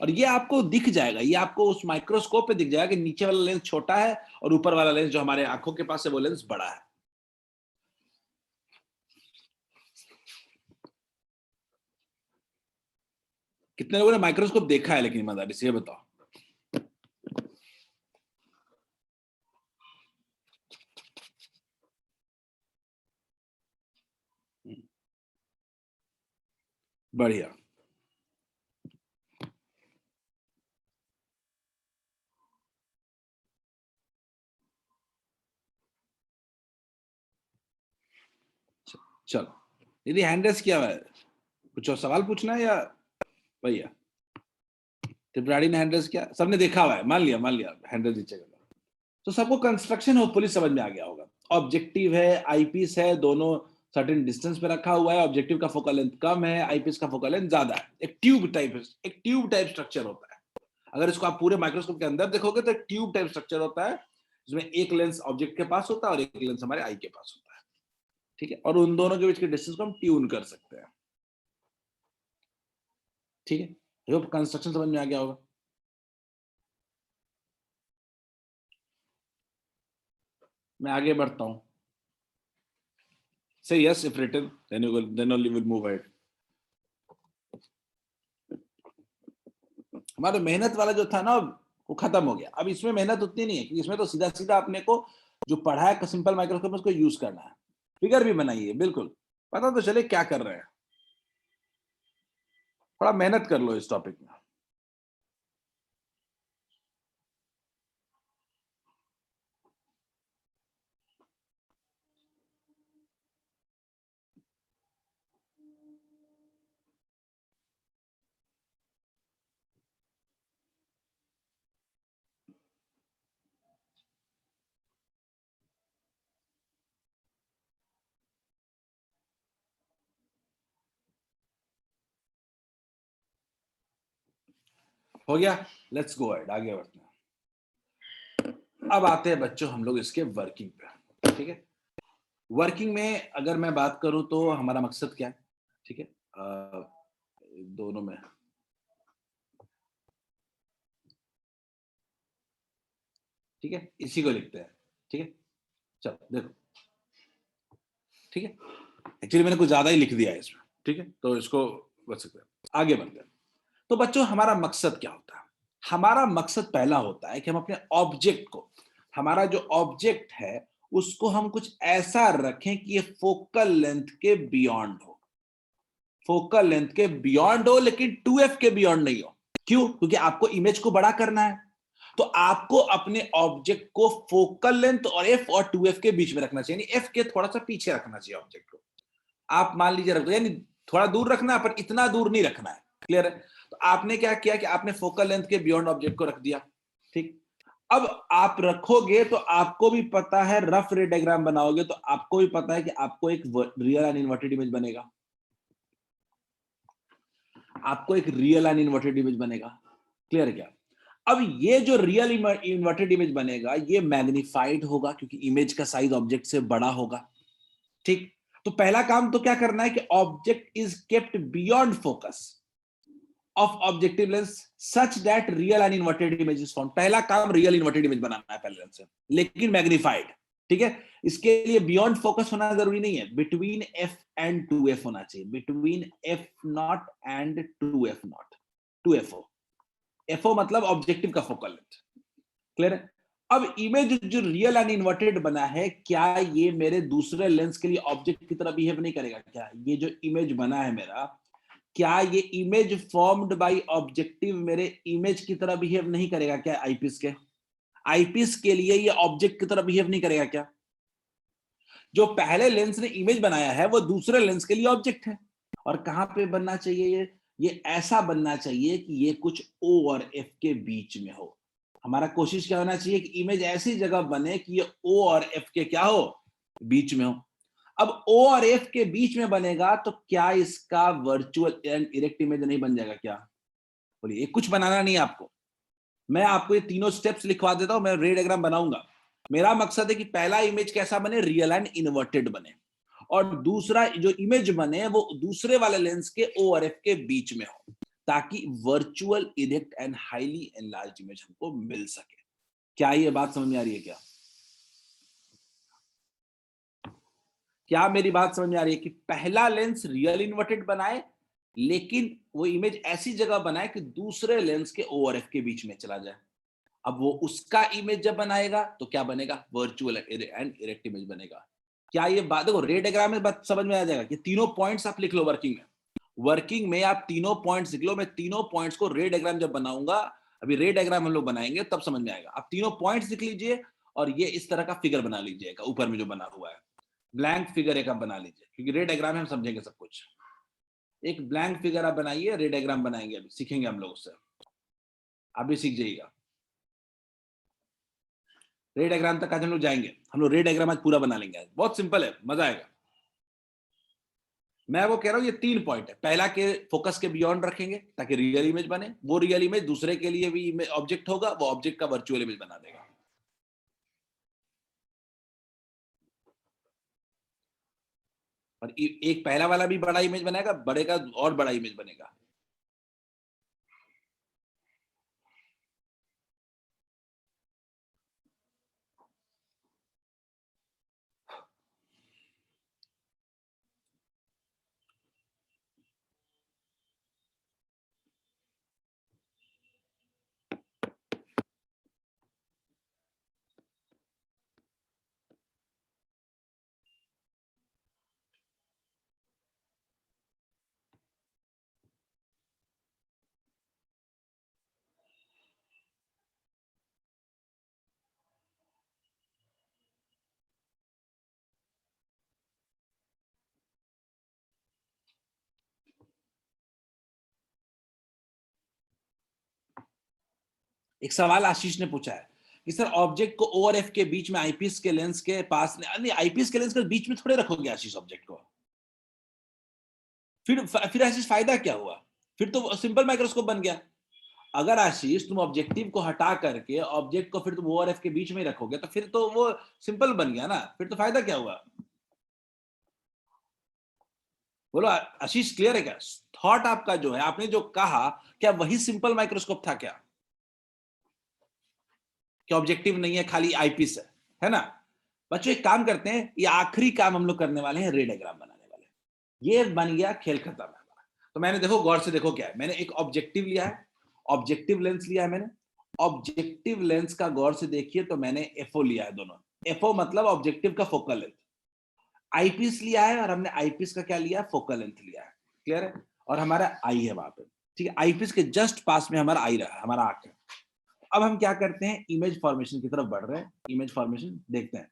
और ये आपको दिख जाएगा, ये आपको उस माइक्रोस्कोप पे दिख जाएगा कि नीचे वाला लेंस छोटा है और ऊपर वाला लेंस जो हमारे आंखों के पास है वो लेंस बड़ा है। कितने लोगों ने माइक्रोस्कोप देखा है लेकिन ईमानदारी से ये बताओ। बढ़िया। चलो, यदि हैंड रेस किया हुआ है, कुछ और सवाल पूछना है या भैया? त्रिपुरारी ने हैंड रेस किया, सबने देखा हुआ है, मान लिया हैंड रेस नीचे का। तो सबको कंस्ट्रक्शन होपफुली समझ में आ गया होगा। ऑब्जेक्टिव है, आईपीस है, दोनों सर्टेन डिस्टेंस पे रखा हुआ है। ऑब्जेक्टिव का फोकल लेंथ कम है, आईपीस का फोकल लेंथ ज्यादा है। एक ट्यूब टाइप स्ट्रक्चर होता है। अगर इसको आप पूरे माइक्रोस्कोप के अंदर देखोगे तो एक ट्यूब टाइप स्ट्रक्चर होता है, जिसमें एक लेंस ऑब्जेक्ट के पास होता है और एक लेंस हमारे आई के पास होता है। ठीक है? और उन दोनों के बीच के डिस्टेंस को हम ट्यून कर सकते हैं। ठीक है? ये कंस्ट्रक्शन समझ में आ गया होगा। मैं आगे बढ़ता हूं। Say yes if written, then only we'll move ahead. हमारा मेहनत वाला जो था ना वो खत्म हो गया। अब इसमें मेहनत उतनी नहीं है क्योंकि इसमें तो सीधा सीधा अपने को जो पढ़ा है सिंपल माइक्रोस्कोप में उसको यूज करना है। फिगर भी बनाइए, बिल्कुल पता तो चले क्या कर रहे हैं। थोड़ा मेहनत कर लो इस टॉपिक में। हो गया, लेट्स गो अहेड, आगे बढ़ते हैं। अब आते हैं बच्चों हम लोग इसके वर्किंग पे। ठीक है? वर्किंग में अगर मैं बात करूं तो हमारा मकसद क्या है? ठीक है? दोनों में ठीक है, इसी को लिखते हैं। ठीक है, चलो देखो। ठीक है, एक्चुअली मैंने कुछ ज्यादा ही लिख दिया है इसमें। ठीक है, तो इसको बच सकते हैं। आगे बढ़ते हैं। तो बच्चों हमारा मकसद क्या होता है? हमारा मकसद पहला होता है कि हम अपने ऑब्जेक्ट को, हमारा जो ऑब्जेक्ट है उसको हम कुछ ऐसा रखें कि ये फोकल लेंथ के बियॉन्ड हो। फोकल लेंथ के बियॉन्ड हो, लेकिन 2f के बियॉन्ड नहीं हो। क्यों? क्योंकि आपको इमेज को बड़ा करना है, तो आपको अपने ऑब्जेक्ट को फोकल लेंथ और f और 2f के बीच में रखना चाहिए, यानी f के थोड़ा सा पीछे रखना चाहिए ऑब्जेक्ट को। आप मान लीजिए रख दो, यानी थोड़ा दूर रखना है पर इतना दूर नहीं रखना है। क्लियर है? तो आपने क्या किया कि आपने फोकल लेंथ के बियॉन्ड ऑब्जेक्ट को रख दिया। ठीक, अब आप रखोगे तो आपको भी पता है, रफ रे डायग्राम बनाओगे तो आपको भी पता है कि आपको एक रियल एंड इन्वर्टेड इमेज बनेगा। आपको एक रियल एंड इन्वर्टेड इमेज बनेगा। क्लियर है क्या? अब ये जो रियल इन्वर्टेड इमेज बनेगा ये मैग्नीफाइड होगा क्योंकि इमेज का साइज ऑब्जेक्ट से बड़ा होगा। ठीक, तो पहला काम तो क्या करना है कि object is kept beyond focus of objective lens such that real and inverted image is found. पहला काम रियल इन्वर्टेड इमेज बनाना है पहले लेंस से, लेकिन मैग्नीफाइड। ठीक है, इसके लिए बियॉन्ड फोकस होना जरूरी नहीं है, बिटवीन एफ एंड 2f होना चाहिए, between f0 and 2f0, 2fo। FO मतलब ऑब्जेक्टिव का फोकल लेंथ। क्लियर है? अब इमेज जो रियल एंड इन्वर्टेड बना है, क्या ये मेरे दूसरे लेंस के लिए ऑब्जेक्ट की तरह बिहेव नहीं करेगा? क्या ये जो इमेज बना है मेरा, क्या ये इमेज फॉर्म्ड बाय ऑब्जेक्टिव मेरे इमेज की तरह बिहेव नहीं करेगा क्या? आईपीस के आईपीस के लिए ये ऑब्जेक्ट की तरह बिहेव नहीं करेगा क्या? जो पहले लेंस ने इमेज बनाया है वो दूसरे लेंस के लिए ऑब्जेक्ट है। और कहां पे बनना चाहिए ये ऐसा बनना चाहिए कि ये कुछ ओ और एफ के बीच में हो। हमारा कोशिश क्या होना चाहिए कि इमेज ऐसी जगह बने कि ये ओ और एफ के क्या हो, बीच में हो। अब ओ और एफ के बीच में बनेगा तो क्या इसका वर्चुअल एंड इरेक्ट इमेज नहीं बन जाएगा क्या? बोलिए, कुछ बनाना नहीं है आपको, मैं आपको ये तीनों स्टेप्स लिखवा देता हूं, मैं रे डायग्राम बनाऊंगा। मेरा मकसद है कि पहला इमेज कैसा बने, रियल एंड इन्वर्टेड बने, और दूसरा जो इमेज बने वो दूसरे वाले लेंस के ओ और एफ के बीच में हो, ताकि virtual erect and highly enlarge image हमको मिल सके। क्या ये बात समझ में आ रही है? क्या मेरी बात समझ में आ रही है कि पहला लेंस रियल इन्वर्टेड बनाए, लेकिन वो इमेज ऐसी जगह बनाए कि दूसरे लेंस के ओ और एफ के बीच में चला जाए। अब वो उसका इमेज जब बनाएगा तो क्या बनेगा, वर्चुअल एंड इरेक्ट इमेज बनेगा। क्या ये बात, देखो रे डायग्राम में बात समझ में आ जाएगा कि तीनों पॉइंट्स आप लिख लो वर्किंग में। वर्किंग में आप तीनों पॉइंट्स लिख लो, मैं तीनों पॉइंट्स को रे डायग्राम जब बनाऊंगा, अभी रे डायग्राम हम लोग बनाएंगे तब समझ में आएगा। आप तीनों पॉइंट्स लिख लीजिए और ये इस तरह का फिगर बना लीजिएगा, ऊपर में जो बना हुआ है ब्लैंक फिगर एक आप बना लीजिए, क्योंकि रे डायग्राम में हम समझेंगे सब कुछ। एक ब्लैंक फिगर आप बनाइए, रे डायग्राम बनाएंगे, अभी सीखेंगे हम लोग उससे, आप भी सीख जाइएगा। रे डायग्राम तक आज हम लोग जाएंगे, हम लोग रे डायग्राम आज पूरा बना लेंगे, बहुत सिंपल है, मजा आएगा। मैं वो कह रहा हूं ये 3 पॉइंट है, पहला के फोकस के बियॉन्ड रखेंगे ताकि रियल इमेज बने, वो रियल इमेज दूसरे के लिए भी ऑब्जेक्ट होगा, वो ऑब्जेक्ट का वर्चुअल इमेज बना देगा। और एक पहला वाला भी बड़ा इमेज बनाएगा, बड़े का और बड़ा इमेज बनेगा। एक सवाल आशीष ने पूछा है कि सर ऑब्जेक्ट को ओ और एफ के बीच में आईपीस के लेंस के पास, नहीं आईपीस के लेंस के बीच में थोड़े रखोगे आशीष ऑब्जेक्ट को, फिर आशीष फायदा क्या हुआ? फिर तो सिंपल माइक्रोस्कोप बन गया। अगर आशीष तुम ऑब्जेक्टिव को हटा करके ऑब्जेक्ट को फिर तुम ओ और एफ के बीच में ही रखोगे तो फिर तो वो सिंपल बन गया ना, फिर तो फायदा क्या हुआ? बोलो आशीष, क्लियर है क्या थॉट आपका? जो है आपने जो कहा, क्या वही सिंपल माइक्रोस्कोप था क्या? कि ऑब्जेक्टिव नहीं है, खाली आईपीस है ना? बच्चों एक काम करते हैं, ये आखिरी काम हम लोग करने वाले हैं, रे डायग्राम बनाने वाले हैं। ये बन गया, खेल खत्म है हमारा। तो मैंने, देखो गौर से देखो क्या है, मैंने एक ऑब्जेक्टिव लिया है, ऑब्जेक्टिव लेंस लिया है मैंने। ऑब्जेक्टिव लेंस का गौर से देखिए तो मैंने एफओ लिया है, दोनों। एफओ मतलब ऑब्जेक्टिव का फोकल लेंथ। आईपीस लिया है और हमने आईपीस का क्या लिया, फोकल लेंथ लिया है। क्लियर है? और हमारा आई है वहां पे, ठीक है। आईपीस के जस्ट पास में हमारा आई रहा है, हमारा आंख है। अब हम क्या करते हैं, इमेज फॉर्मेशन की तरफ बढ़ रहे हैं, इमेज फॉर्मेशन देखते हैं।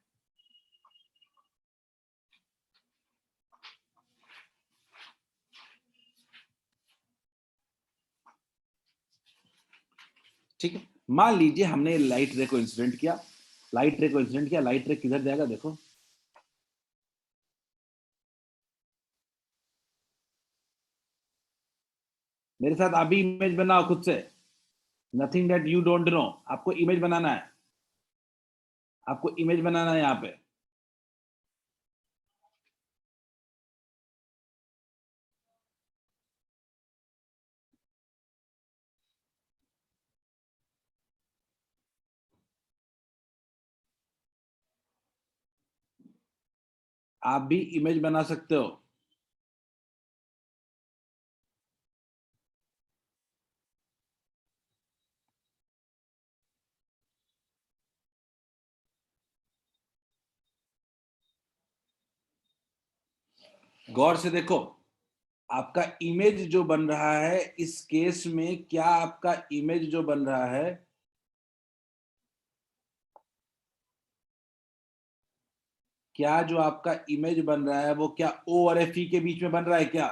ठीक है, मान लीजिए हमने लाइट रे को इंसिडेंट किया, लाइट रे को इंसिडेंट किया, लाइट रे किधर जाएगा देखो, मेरे साथ अभी इमेज बनाओ खुद से। Nothing that you don't know, आपको इमेज बनाना है, आपको इमेज बनाना है यहाँ पे। आप भी इमेज बना सकते हो। गौर से देखो, आपका इमेज जो बन रहा है इस केस में, क्या आपका इमेज जो बन रहा है, क्या जो आपका इमेज बन रहा है वो क्या ओ और एफ ई के बीच में बन रहा है क्या?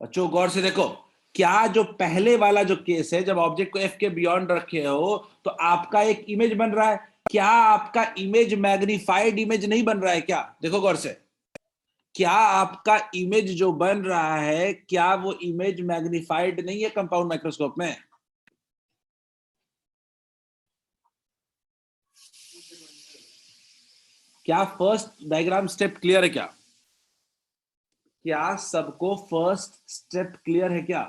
बच्चों गौर से देखो, क्या जो पहले वाला जो केस है, जब ऑब्जेक्ट को एफ के बियॉन्ड रखे हो तो आपका एक इमेज बन रहा है, क्या आपका इमेज मैग्नीफाइड इमेज नहीं बन रहा है क्या? देखो गौर से, क्या आपका इमेज जो बन रहा है, क्या वो इमेज मैग्नीफाइड नहीं है कंपाउंड माइक्रोस्कोप में? क्या फर्स्ट डायग्राम स्टेप क्लियर है क्या? क्या सबको फर्स्ट स्टेप क्लियर है क्या?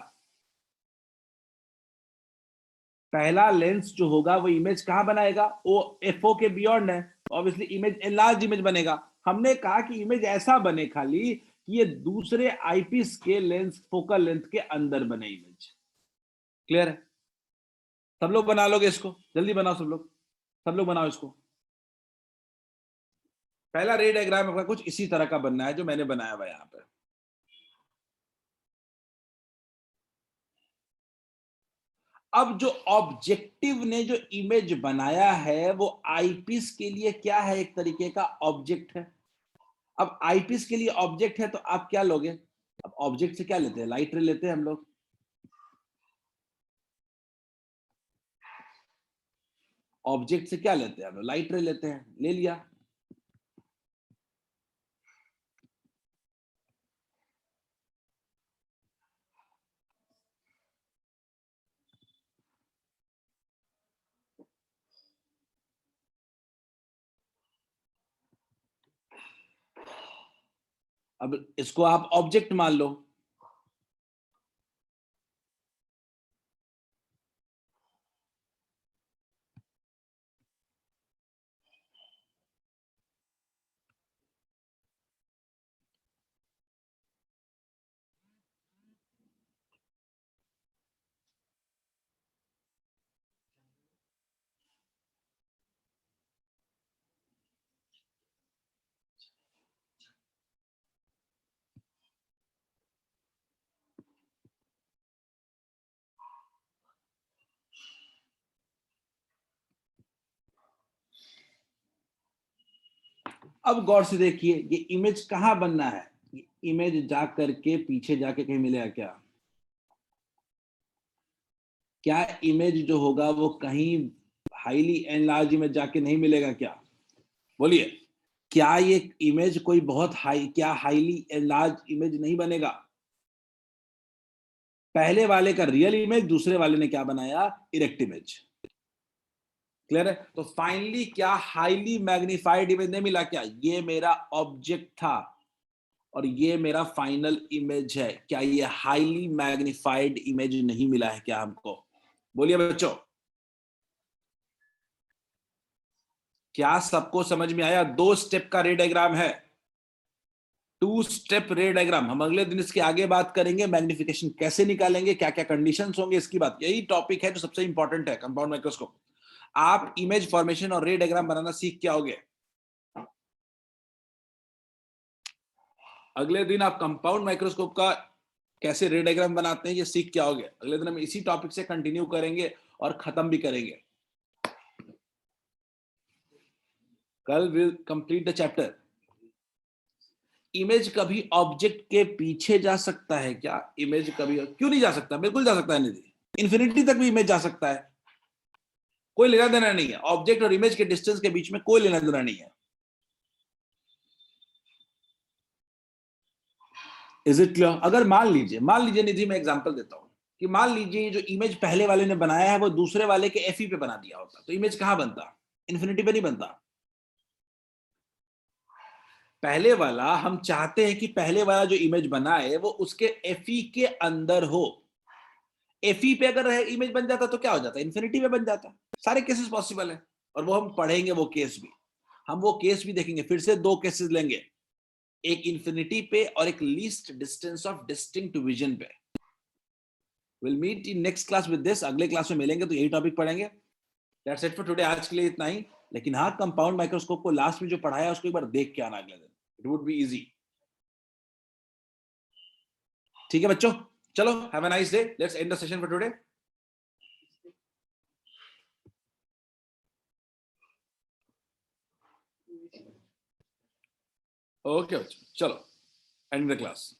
पहला लेंस जो होगा वो इमेज कहां बनाएगा? वो एफओ के बियॉन्ड है, ऑब्वियसली इमेज लार्ज इमेज बनेगा। हमने कहा कि इमेज ऐसा बने खाली कि ये दूसरे आईपीस के लेंस फोकल लेंथ के अंदर बने इमेज। क्लियर है? सब लोग बना लोगे इसको? जल्दी बनाओ सब लोग बनाओ इसको। पहला रे डायग्राम आपका कुछ इसी तरह का बनना है जो मैंने बनाया हुआ यहां पर। अब जो ऑब्जेक्टिव ने जो इमेज बनाया है वो आईपीस के लिए क्या है? एक तरीके का ऑब्जेक्ट है। अब आईपीस के लिए ऑब्जेक्ट है तो आप क्या लोगे? अब ऑब्जेक्ट से क्या लेते हैं? लाइट रे लेते हैं हम लोग। ऑब्जेक्ट से क्या लेते हैं हम लोग? लाइट रे लेते हैं। ले लिया। अब इसको आप ऑब्जेक्ट मान लो। अब गौर से देखिए, ये इमेज कहां बनना है? ये इमेज जा करके पीछे जाके कहीं मिलेगा क्या? क्या इमेज जो होगा वो कहीं हाईली एनलार्ज इमेज जाके नहीं मिलेगा क्या? बोलिए, क्या ये इमेज कोई बहुत हाई, क्या हाईली एनलार्ज इमेज नहीं बनेगा? पहले वाले का रियल इमेज, दूसरे वाले ने क्या बनाया? Erect image. क्लियर है? तो फाइनली क्या हाईली मैग्नीफाइड इमेज नहीं मिला क्या? ये मेरा ऑब्जेक्ट था और ये मेरा फाइनल इमेज है। क्या ये हाईली मैग्नीफाइड इमेज नहीं मिला है क्या हमको? बोलिए बच्चों, क्या सबको समझ में आया? 2 स्टेप का रे डायग्राम है, 2 स्टेप रे डायग्राम। हम अगले दिन इसके आगे बात करेंगे, मैग्निफिकेशन कैसे निकालेंगे, क्या क्या कंडीशंस होंगे इसकी बात। यही टॉपिक है जो सबसे इंपॉर्टेंट है कंपाउंड माइक्रोस्कोप। आप इमेज फॉर्मेशन और रे डायग्राम बनाना सीख के आओगे। अगले दिन आप कंपाउंड माइक्रोस्कोप का कैसे रे डायग्राम बनाते हैं ये सीख के आओगे। अगले दिन हम इसी टॉपिक से कंटिन्यू करेंगे और खत्म भी करेंगे। कल will complete the chapter. Image कभी ऑब्जेक्ट के पीछे जा सकता है क्या? इमेज कभी क्यों नहीं जा सकता? बिल्कुल जा सकता है निधि। इन्फिनिटी तक भी इमेज जा सकता है, कोई लेना देना नहीं है। ऑब्जेक्ट और इमेज के डिस्टेंस के बीच में कोई लेना देना नहीं है। Is it clear? अगर मान लीजिए निधि, मैं एग्जांपल देता हूं कि मान लीजिए जो इमेज पहले वाले ने बनाया है वो दूसरे वाले के एफई पे बना दिया होता, तो इमेज कहां बनता? इन्फिनिटी पे नहीं बनता। पहले वाला, हम चाहते हैं कि पहले वाला जो इमेज बना है वो उसके एफई के अंदर हो। एफई पे अगर इमेज बन जाता तो क्या हो जाता? इन्फिनिटी पे बन जाता। सारे केसेस पॉसिबल है और वो हम पढ़ेंगे, वो केस भी हम वो केस भी देखेंगे। फिर से 2 केसेस लेंगे, एक इन्फिनिटी पे और एक least distance of distinct vision पे। Will meet in next class with this. अगले क्लास में मिलेंगे तो यही टॉपिक पढ़ेंगे। That's it for today. आज के लिए इतना ही। लेकिन हाँ कंपाउंड माइक्रोस्कोप को लास्ट में जो पढ़ाया उसको एक बार देख के आना अगले दिन, इट वुड बी इजी। ठीक है बच्चों, चलो have a nice day, let's end the session for today. Okay बच्चों, चलो एंड द क्लास।